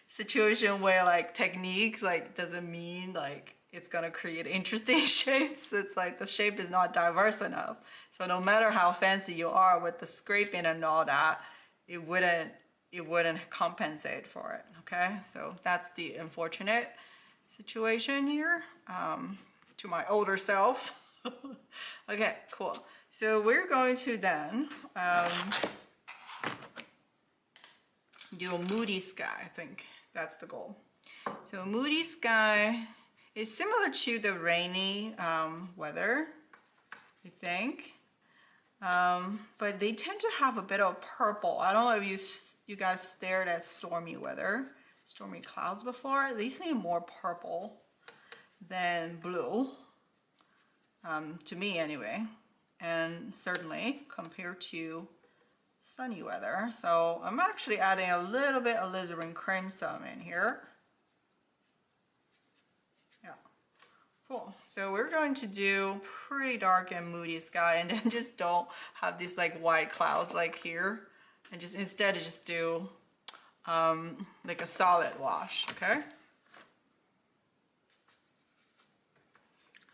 situation where like techniques like doesn't mean like it's gonna create interesting shapes. It's like the shape is not diverse enough. So no matter how fancy you are with the scraping and all that, it wouldn't compensate for it. Okay, so that's the unfortunate situation here. To my older self. Okay, cool. So we're going to then do a moody sky. I think that's the goal. So a moody sky is similar to the rainy weather, I think. But they tend to have a bit of purple. I don't know if you guys stared at stormy weather, stormy clouds before. They seem more purple than blue, to me anyway. And certainly compared to sunny weather. So I'm actually adding a little bit of alizarin crimson in here. Yeah, cool. So we're going to do pretty dark and moody sky, and then just don't have these like white clouds like here, and just instead just do like a solid wash. Okay,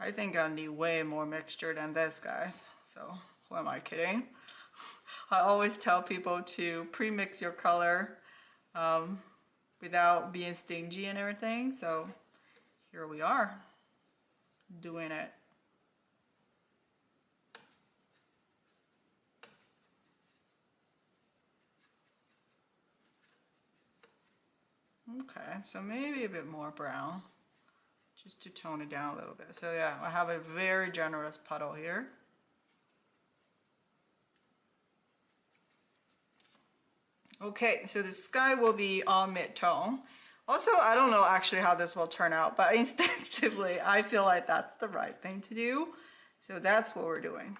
I think I need way more mixture than this, guys. So who am I kidding? I always tell people to pre-mix your color without being stingy and everything. So here we are doing it. Okay, so maybe a bit more brown just to tone it down a little bit. So yeah, I have a very generous puddle here. Okay, so the sky will be all mid-tone. Also, I don't know actually how this will turn out, but instinctively, I feel like that's the right thing to do. So that's what we're doing.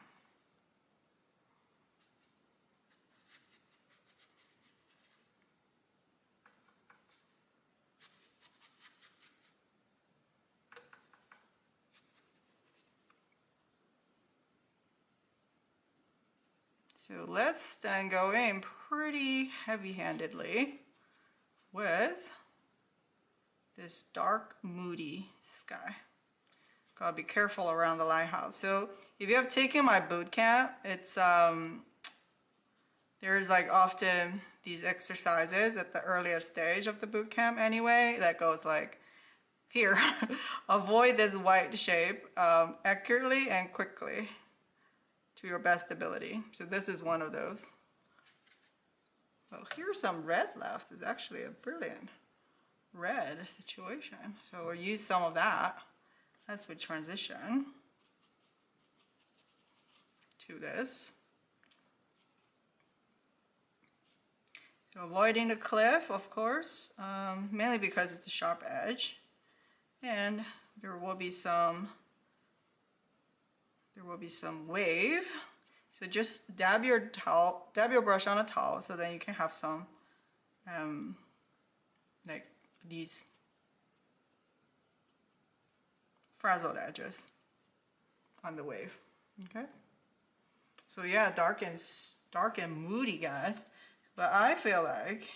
So let's then go in pretty heavy-handedly with this dark, moody sky. Gotta be careful around the lighthouse. So if you have taken my boot camp, it's there's like often these exercises at the earlier stage of the boot camp anyway, that goes like here. Avoid this white shape accurately and quickly to your best ability. So this is one of those. Well, here's some red left. It's actually a brilliant red situation. So we'll use some of that as we transition to this. So avoiding the cliff, of course, mainly because it's a sharp edge. And there will be some wave. So just dab your brush on a towel, so then you can have some like these frazzled edges on the wave. Okay. So yeah, dark and moody, guys. But I feel like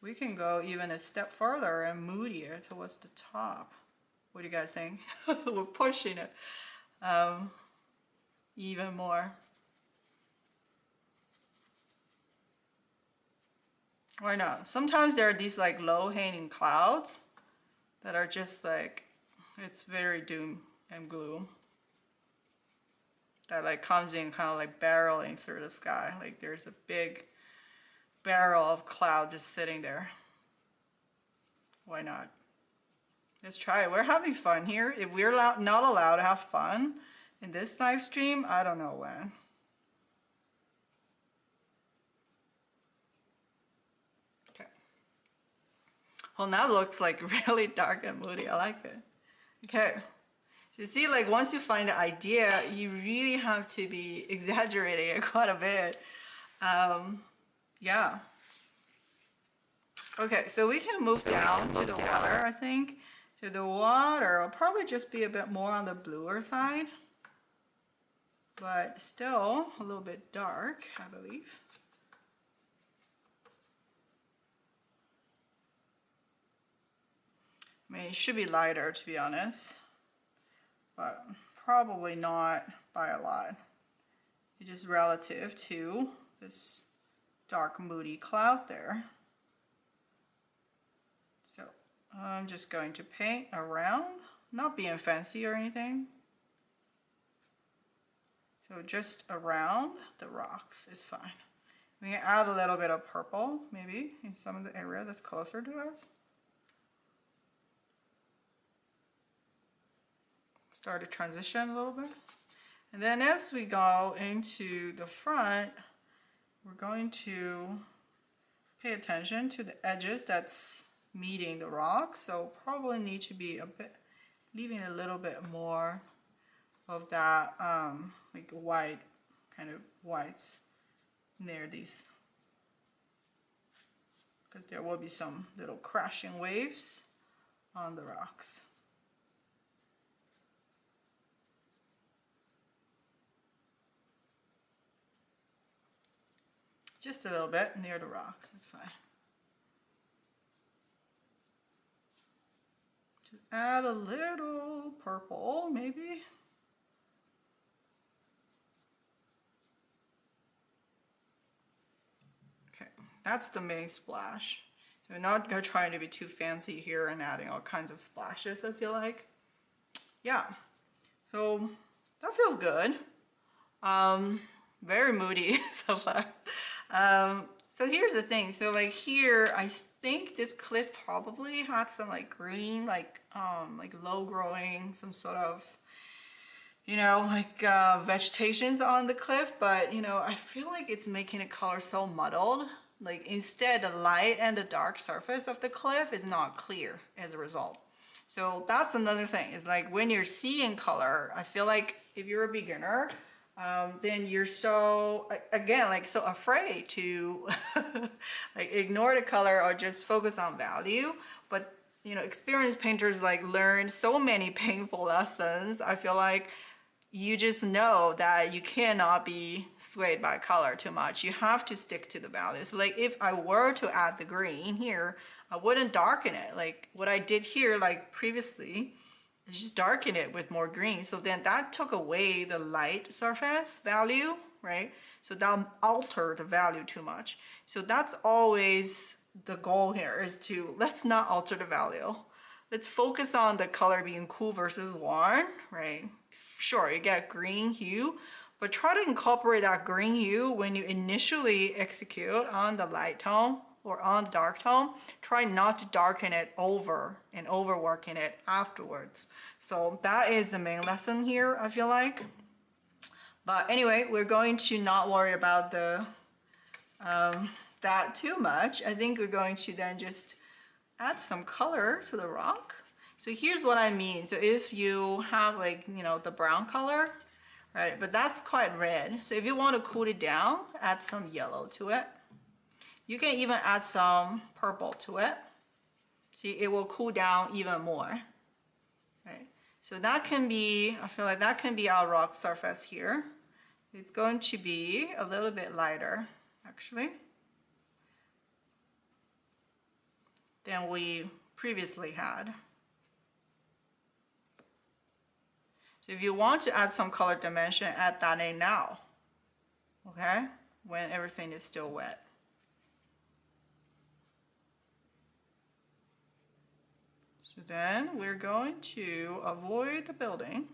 we can go even a step further and moodier towards the top. What do you guys think? We're pushing it even more. Why not? Sometimes there are these like low-hanging clouds that are just like, it's very doom and gloom. That like comes in kind of like barreling through the sky. Like there's a big barrel of cloud just sitting there. Why not? Let's try it. We're having fun here. If we're not allowed to have fun in this live stream, I don't know when. Okay. Well, now it looks like really dark and moody. I like it. Okay. So you see, like once you find the idea, you really have to be exaggerating it quite a bit. Yeah. Okay, so we can move down to the water, I think. To the water, I'll probably just be a bit more on the bluer side. But still a little bit dark, I believe. I mean, it should be lighter, to be honest, but probably not by a lot. It's just relative to this dark, moody cloud there. So I'm just going to paint around, not being fancy or anything. So just around the rocks is fine. We can add a little bit of purple, maybe, in some of the area that's closer to us. Start to transition a little bit. And then as we go into the front, we're going to pay attention to the edges that's meeting the rocks. So probably need to be a bit, leaving a little bit more of that like white, kind of whites near these, because there will be some little crashing waves on the rocks. Just a little bit near the rocks, it's fine. Just add a little purple, maybe. Okay, that's the main splash. So we're not going to try to be too fancy here and adding all kinds of splashes, I feel like. Yeah, so that feels good. Very moody so far. So here's the thing. So like here, I think this cliff probably had some like green, like low growing, some sort of, you know, like vegetations on the cliff. But you know, I feel like it's making the color so muddled. Like instead, the light and the dark surface of the cliff is not clear as a result. So that's another thing. Is like when you're seeing color, I feel like if you're a beginner, then you're so, again, like so afraid to like ignore the color or just focus on value. But you know, experienced painters like learn so many painful lessons. I feel like you just know that you cannot be swayed by color too much. You have to stick to the value. So like if I were to add the green here, I wouldn't darken it. Like what I did here, like previously, just darken it with more green. So then that took away the light surface value, right? So that altered the value too much. So that's always the goal here, is to let's not alter the value. Let's focus on the color being cool versus warm, right? Sure, you get green hue, but try to incorporate that green hue when you initially execute on the light tone or on the dark tone. Try not to darken it over and overworking it afterwards. So that is the main lesson here, I feel like. But anyway, we're going to not worry about the that too much. I think we're going to then just add some color to the rock. So here's what I mean. So if you have like, you know, the brown color, right, but that's quite red. So if you want to cool it down, add some yellow to it. You can even add some purple to it. See, it will cool down even more, right? So that can be, I feel like that can be our rock surface here. It's going to be a little bit lighter, actually, than we previously had. So if you want to add some color dimension, add that in now, okay? When everything is still wet. So then we're going to avoid the building,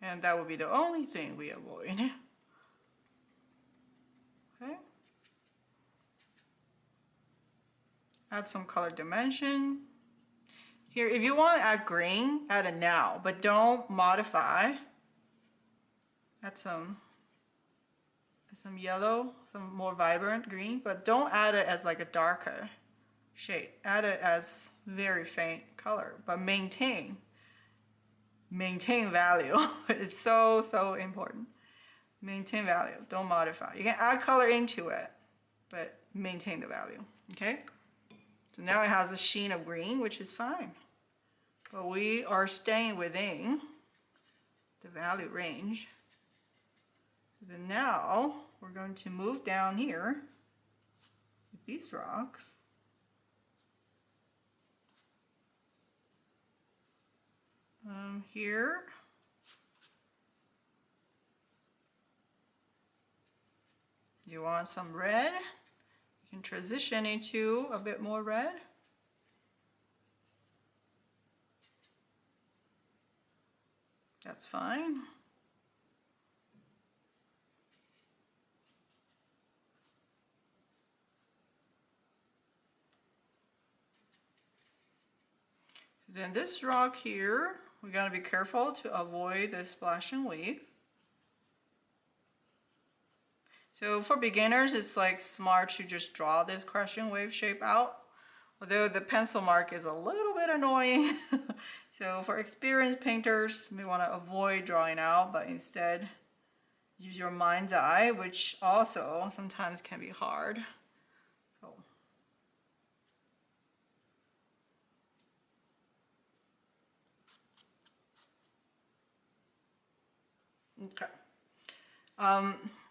and that will be the only thing we avoid. Okay. Add some color dimension. Here, if you want to add green, add it now, but don't modify. Add some yellow, some more vibrant green, but don't add it as like a darker shade. Add it as very faint color, but maintain value. It's so important. Maintain value, don't modify. You can add color into it, but maintain the value, okay? So now it has a sheen of green, which is fine. But we are staying within the value range. So then now we're going to move down here with these rocks. Here. You want some red? You can transition into a bit more red. That's fine. Then this rock here, we gotta be careful to avoid the splashing wave. So for beginners, it's like smart to just draw this crashing wave shape out. Although the pencil mark is a little bit annoying. So for experienced painters, we want to avoid drawing out, but instead use your mind's eye, which also sometimes can be hard. So. Okay.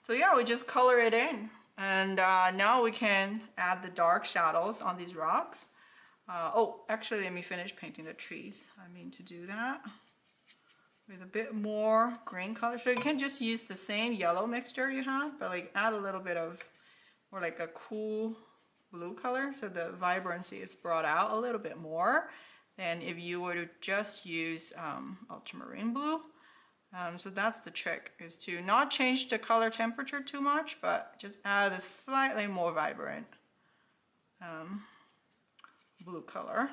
So yeah, we just color it in. And now we can add the dark shadows on these rocks. Oh, actually, let me finish painting the trees. I mean to do that with a bit more green color. So you can just use the same yellow mixture you have, but like add a little bit of more like a cool blue color, so the vibrancy is brought out a little bit more than if you were to just use ultramarine blue. So that's the trick, is to not change the color temperature too much, but just add a slightly more vibrant blue color.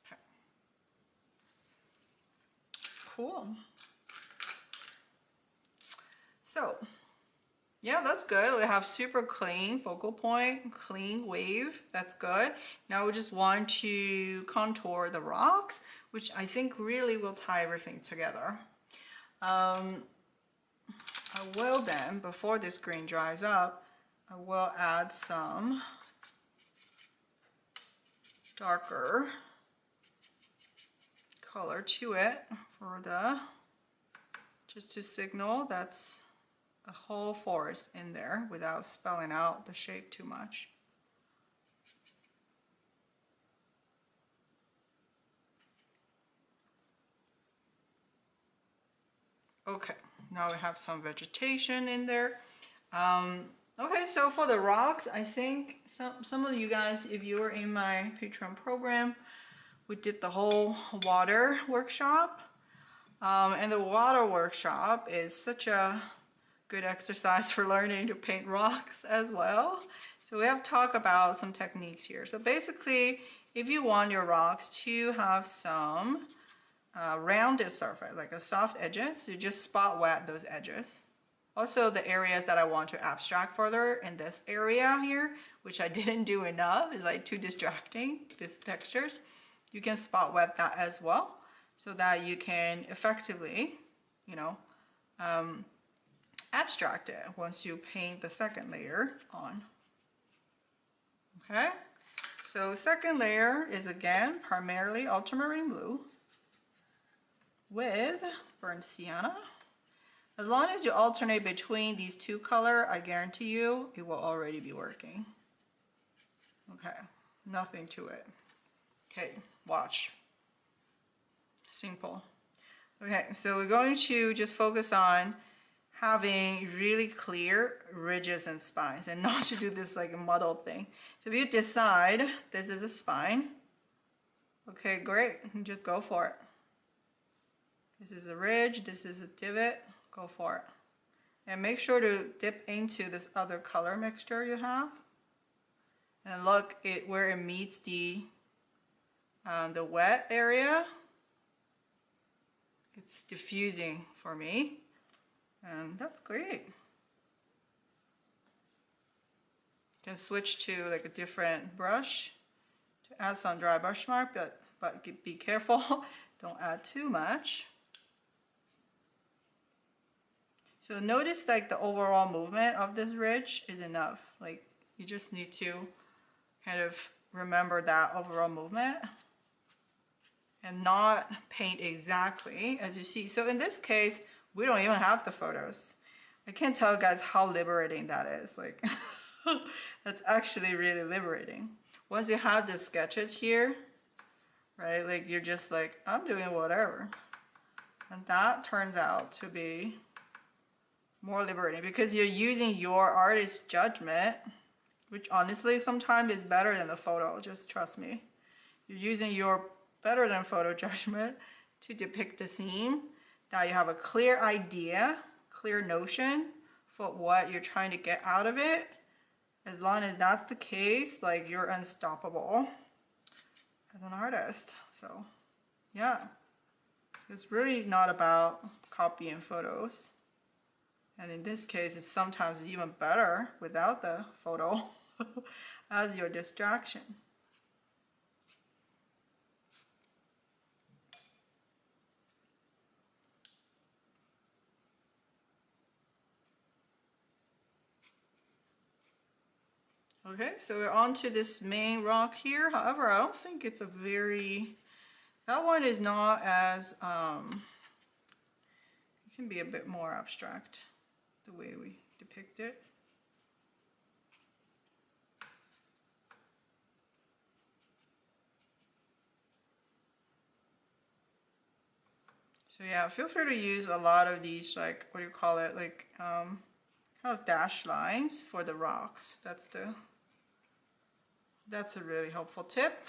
Okay. Cool. So yeah, that's good. We have super clean focal point, clean wave. That's good. Now we just want to contour the rocks, which I think really will tie everything together. I will then, before this green dries up, I will add some darker color to it for the, just to signal that's a whole forest in there without spelling out the shape too much. Okay, now we have some vegetation in there. Okay, so for the rocks, I think some of you guys, if you were in my Patreon program, we did the whole water workshop. And the water workshop is such a good exercise for learning to paint rocks as well. So we have talked about some techniques here. So basically, if you want your rocks to have some rounded surface, like a soft edges, you just spot wet those edges. Also, the areas that I want to abstract further in this area here, which I didn't do enough, is like too distracting, these textures. You can spot wet that as well, so that you can effectively, you know, abstract it once you paint the second layer on. Okay, so second layer is again primarily ultramarine blue with burnt sienna. As long as you alternate between these two colors, I guarantee you it will already be working. Okay, nothing to it. Okay, watch. Simple. Okay, so we're going to just focus on having really clear ridges and spines and not to do this like a muddled thing. So if you decide this is a spine, okay, great, just go for it. This is a ridge, this is a divot, go for it. And make sure to dip into this other color mixture you have. And look where it meets the wet area. It's diffusing for me. And that's great. You can switch to like a different brush to add some dry brush mark, but be careful, don't add too much. So notice like the overall movement of this ridge is enough. Like you just need to kind of remember that overall movement and not paint exactly as you see. So in this case, we don't even have the photos. I can't tell you guys how liberating that is. Like that's actually really liberating. Once you have the sketches here, right? Like you're just like, I'm doing whatever. And that turns out to be more liberating because you're using your artist's judgment, which honestly sometimes is better than the photo, just trust me. You're using your better than photo judgment to depict the scene, that you have a clear idea, clear notion for what you're trying to get out of it. As long as that's the case, like you're unstoppable as an artist. So yeah, it's really not about copying photos. And in this case, it's sometimes even better without the photo as your distraction. Okay, so we're on to this main rock here. However, I don't think it's a very, that one is not as, it can be a bit more abstract the way we depict it. So yeah, feel free to use a lot of these, like, what do you call it, like kind of dash lines for the rocks. That's a really helpful tip.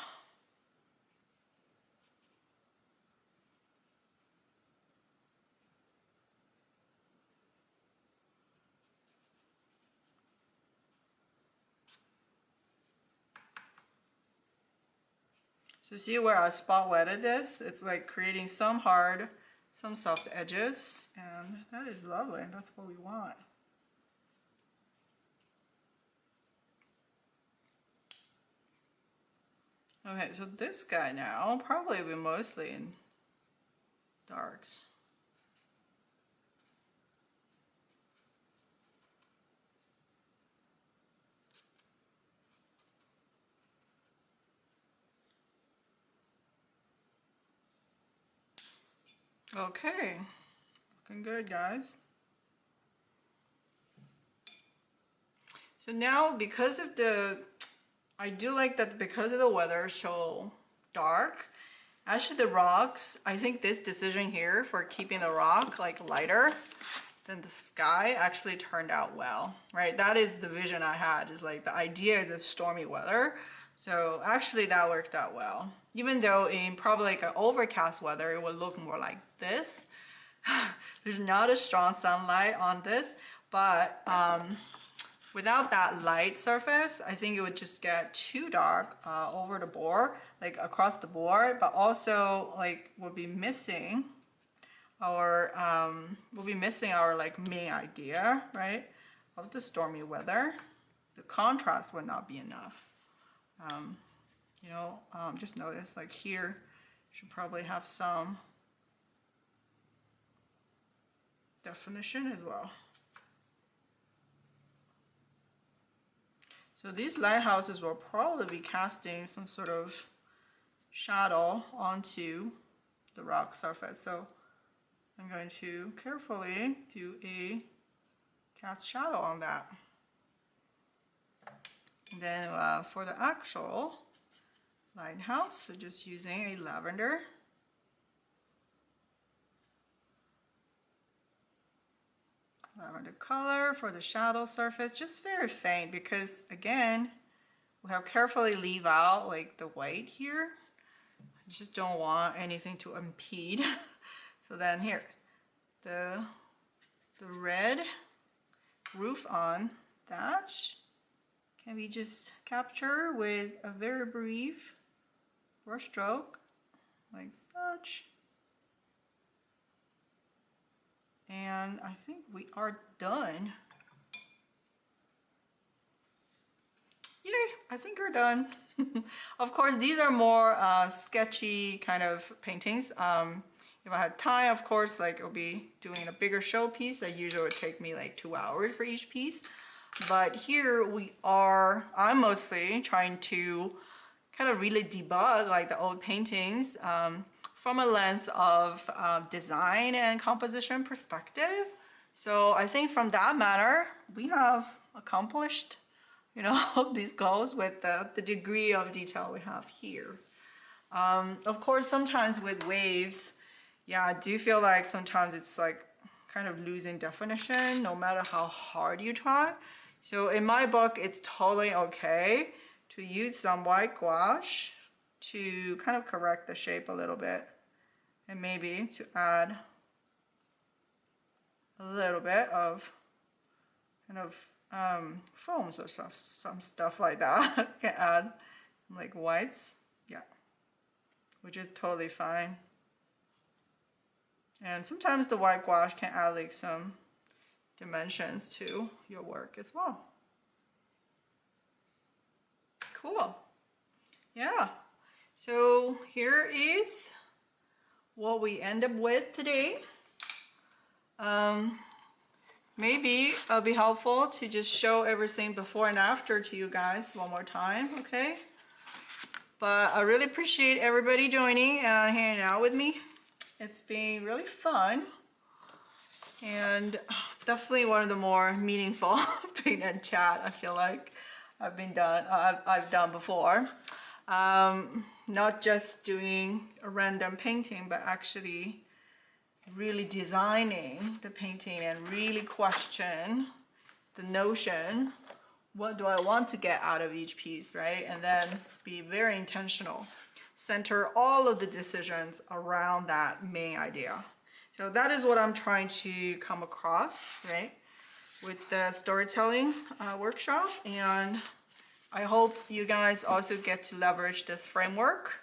So see where I spot wetted this? It's like creating some hard, some soft edges, and that is lovely. That's what we want. Okay, so this guy now probably will be mostly in darks. Okay, looking good, guys. So now, because of the, I do like that because of the weather so dark, actually the rocks, I think this decision here for keeping the rock like lighter than the sky actually turned out well, right? That is the vision I had, is like the idea is this stormy weather. So actually that worked out well. Even though in probably like an overcast weather, it would look more like this. There's not a strong sunlight on this, but without that light surface, I think it would just get too dark over the board, like across the board, but also like we'll be missing our like main idea, right, of the stormy weather. The contrast would not be enough. You know, just notice like here, should probably have some definition as well. So these lighthouses will probably be casting some sort of shadow onto the rock surface. So I'm going to carefully do a cast shadow on that. And then for the actual lighthouse, so just using a lavender. Lavender color for the shadow surface, just very faint, because again, we have carefully leave out like the white here. I just don't want anything to impede. So then here, the red roof on that can be just captured with a very brief brush stroke, like such. And And I think we are done. Yay, I think we're done. Of course, these are more sketchy kind of paintings. If I had time, of course, like I'll be doing a bigger showpiece. That usually would take me like 2 hours for each piece. But here I'm mostly trying to kind of really debug like the old paintings from a lens of design and composition perspective. So I think from that matter, we have accomplished, you know, these goals with the degree of detail we have here. Of course, sometimes with waves, yeah, I do feel like sometimes it's like kind of losing definition no matter how hard you try. So in my book, it's totally okay to use some white gouache to kind of correct the shape a little bit, and maybe to add a little bit of kind of foams or some stuff like that. You can add like whites, yeah, which is totally fine. And sometimes the white gouache can add like some dimensions to your work as well. Cool. Yeah. So here is what we end up with today. Maybe it'll be helpful to just show everything before and after to you guys one more time, okay? But I really appreciate everybody joining and hanging out with me. It's been really fun. And definitely one of the more meaningful paint and chat I feel like I've done before. Not just doing a random painting, but actually really designing the painting and really question the notion, what do I want to get out of each piece, right? And then be very intentional. Center all of the decisions around that main idea. So that is what I'm trying to come across, right, with the storytelling workshop. And I hope you guys also get to leverage this framework,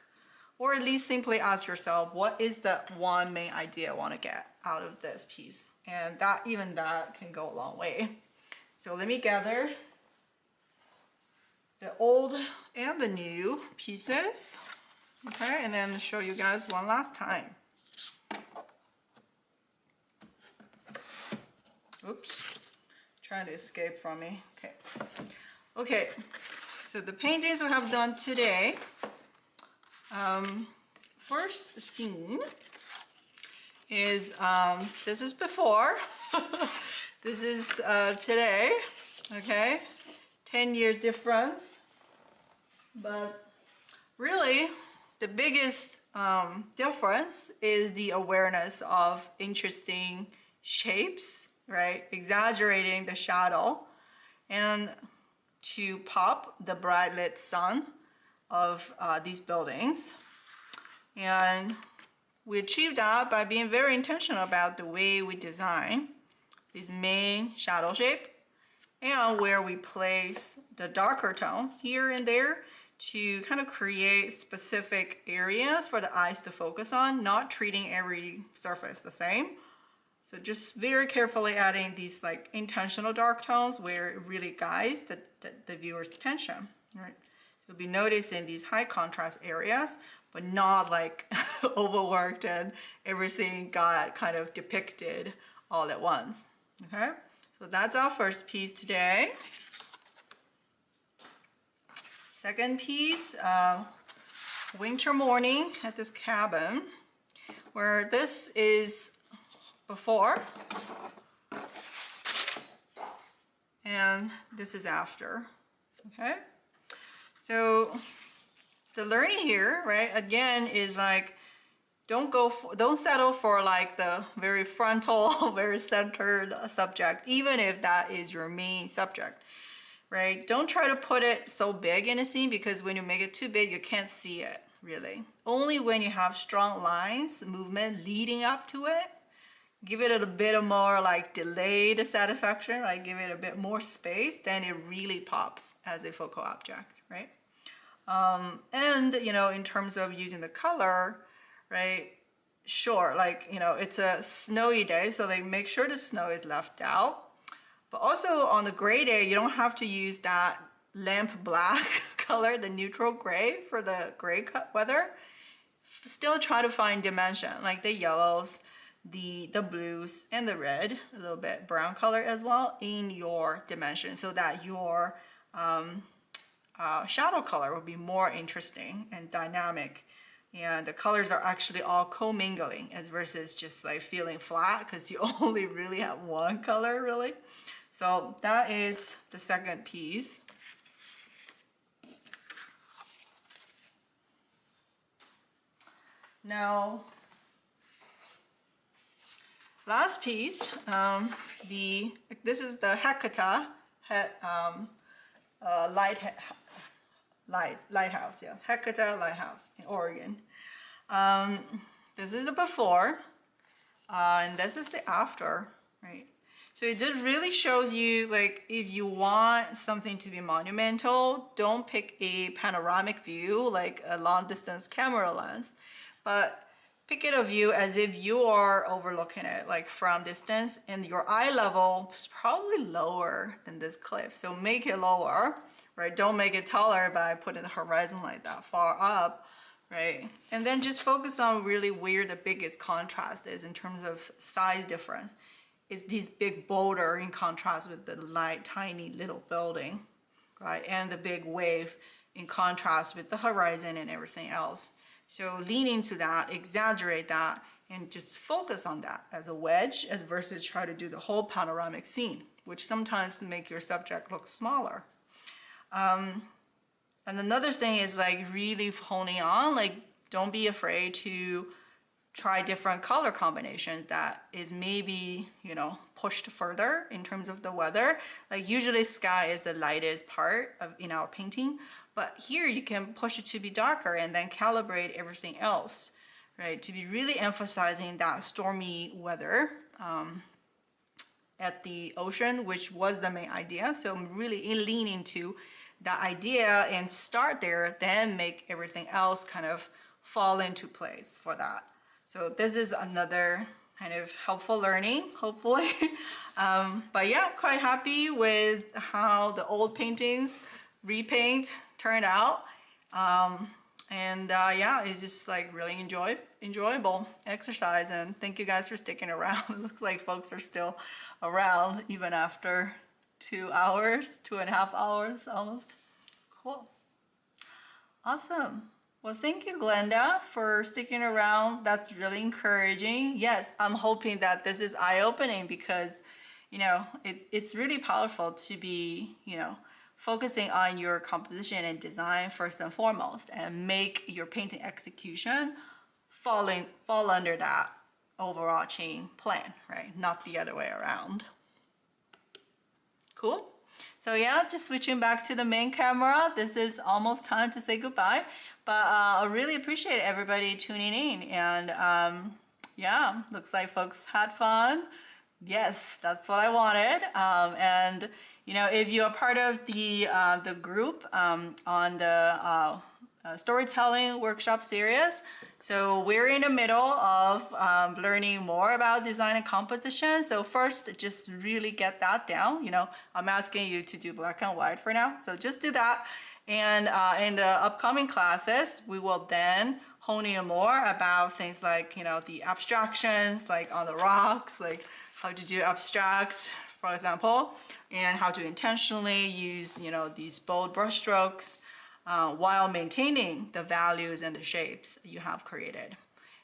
or at least simply ask yourself, what is the one main idea I want to get out of this piece? And even that can go a long way. So let me gather the old and the new pieces, okay, and then show you guys one last time. Oops, trying to escape from me. Okay, so the paintings we have done today. First scene is, this is before, this is today, okay, 10 years difference. But really, the biggest difference is the awareness of interesting shapes, right? Exaggerating the shadow, and to pop the bright lit sun of these buildings. And we achieve that by being very intentional about the way we design this main shadow shape and where we place the darker tones here and there to kind of create specific areas for the eyes to focus on, not treating every surface the same. So just very carefully adding these like intentional dark tones where it really guides the viewer's attention, right? So you'll be noticing these high contrast areas, but not like overworked and everything got kind of depicted all at once, okay? So that's our first piece today. Second piece, winter morning at this cabin, where this is before and this is after, okay? So the learning here, right, again, is like, don't settle for like the very frontal, very centered subject, even if that is your main subject, right? Don't try to put it so big in a scene, because when you make it too big, you can't see it really. Only when you have strong lines, movement leading up to it, give it a bit of more like delayed satisfaction, right? Give it a bit more space, then it really pops as a focal object, right? And, you know, in terms of using the color, right? sure, like, you know, it's a snowy day, so they make sure the snow is left out. But also on the gray day, you don't have to use that lamp black color, the neutral gray for the gray weather. Still try to find dimension, like the yellows, the blues, and the red, a little bit brown color as well in your dimension, so that your shadow color will be more interesting and dynamic. And the colors are actually all commingling versus just like feeling flat because you only really have one color really. So that is the second piece. Now, last piece, this is the Hecata Lighthouse, yeah, Hecata Lighthouse in Oregon. This is the before, and this is the after, right? So it just really shows you, like, if you want something to be monumental, don't pick a panoramic view like a long distance camera lens, but pick it a view as if you are overlooking it, like from distance, and your eye level is probably lower than this cliff. So make it lower, right? Don't make it taller by putting the horizon like that far up, right? And then just focus on really where the biggest contrast is in terms of size difference. It's this big boulder in contrast with the light, tiny little building, right? And the big wave in contrast with the horizon and everything else. So lean into that, exaggerate that, and just focus on that as a wedge, as versus try to do the whole panoramic scene, which sometimes make your subject look smaller. And another thing is like really honing on, like don't be afraid to try different color combinations that is maybe, you know, pushed further in terms of the weather. Like usually sky is the lightest part of in our painting, but here you can push it to be darker and then calibrate everything else, right? To be really emphasizing that stormy weather at the ocean, which was the main idea. So I'm really leaning into that idea and start there, then make everything else kind of fall into place for that. So this is another kind of helpful learning, hopefully. But yeah, quite happy with how the old paintings repaint turned out. Yeah, it's just like really enjoyable exercise, and thank you guys for sticking around. It looks like folks are still around even after 2 hours, 2.5 hours almost. Cool. Awesome. Well, thank you, Glenda, for sticking around. That's really encouraging. Yes, I'm hoping that this is eye-opening because, you know, it's really powerful to be, you know, focusing on your composition and design first and foremost, and make your painting execution fall under that overarching plan, right? Not the other way around. Cool. So yeah, just switching back to the main camera. This is almost time to say goodbye, but I really appreciate everybody tuning in. And yeah, looks like folks had fun. Yes, that's what I wanted. And you know, if you are part of the group on the storytelling workshop series, so we're in the middle of learning more about design and composition. So first, just really get that down. You know, I'm asking you to do black and white for now. So just do that. And in the upcoming classes, we will then hone in more about things like, you know, the abstractions, like on the rocks, like how to do abstracts, for example, and how to intentionally use, you know, these bold brush strokes while maintaining the values and the shapes you have created.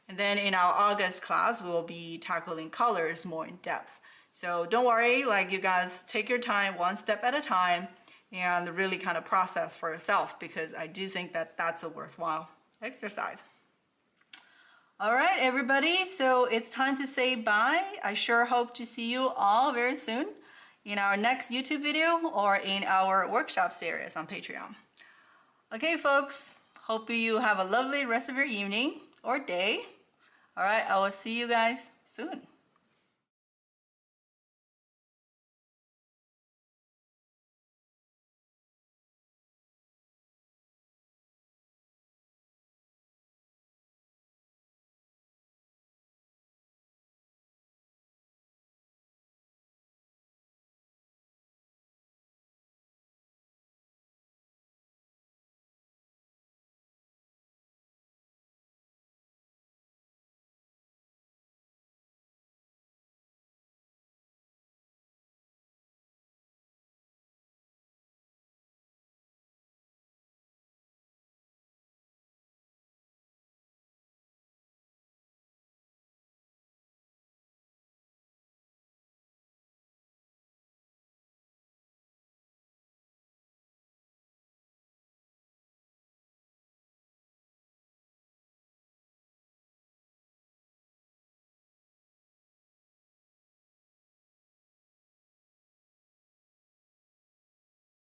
And then in our August class, we will be tackling colors more in depth. So don't worry, like you guys take your time one step at a time and really kind of process for yourself, because I do think that that's a worthwhile exercise. All right, everybody, so it's time to say bye. I sure hope to see you all very soon in our next YouTube video or in our workshop series on Patreon. Okay, folks, hope you have a lovely rest of your evening or day. All right, I will see you guys soon.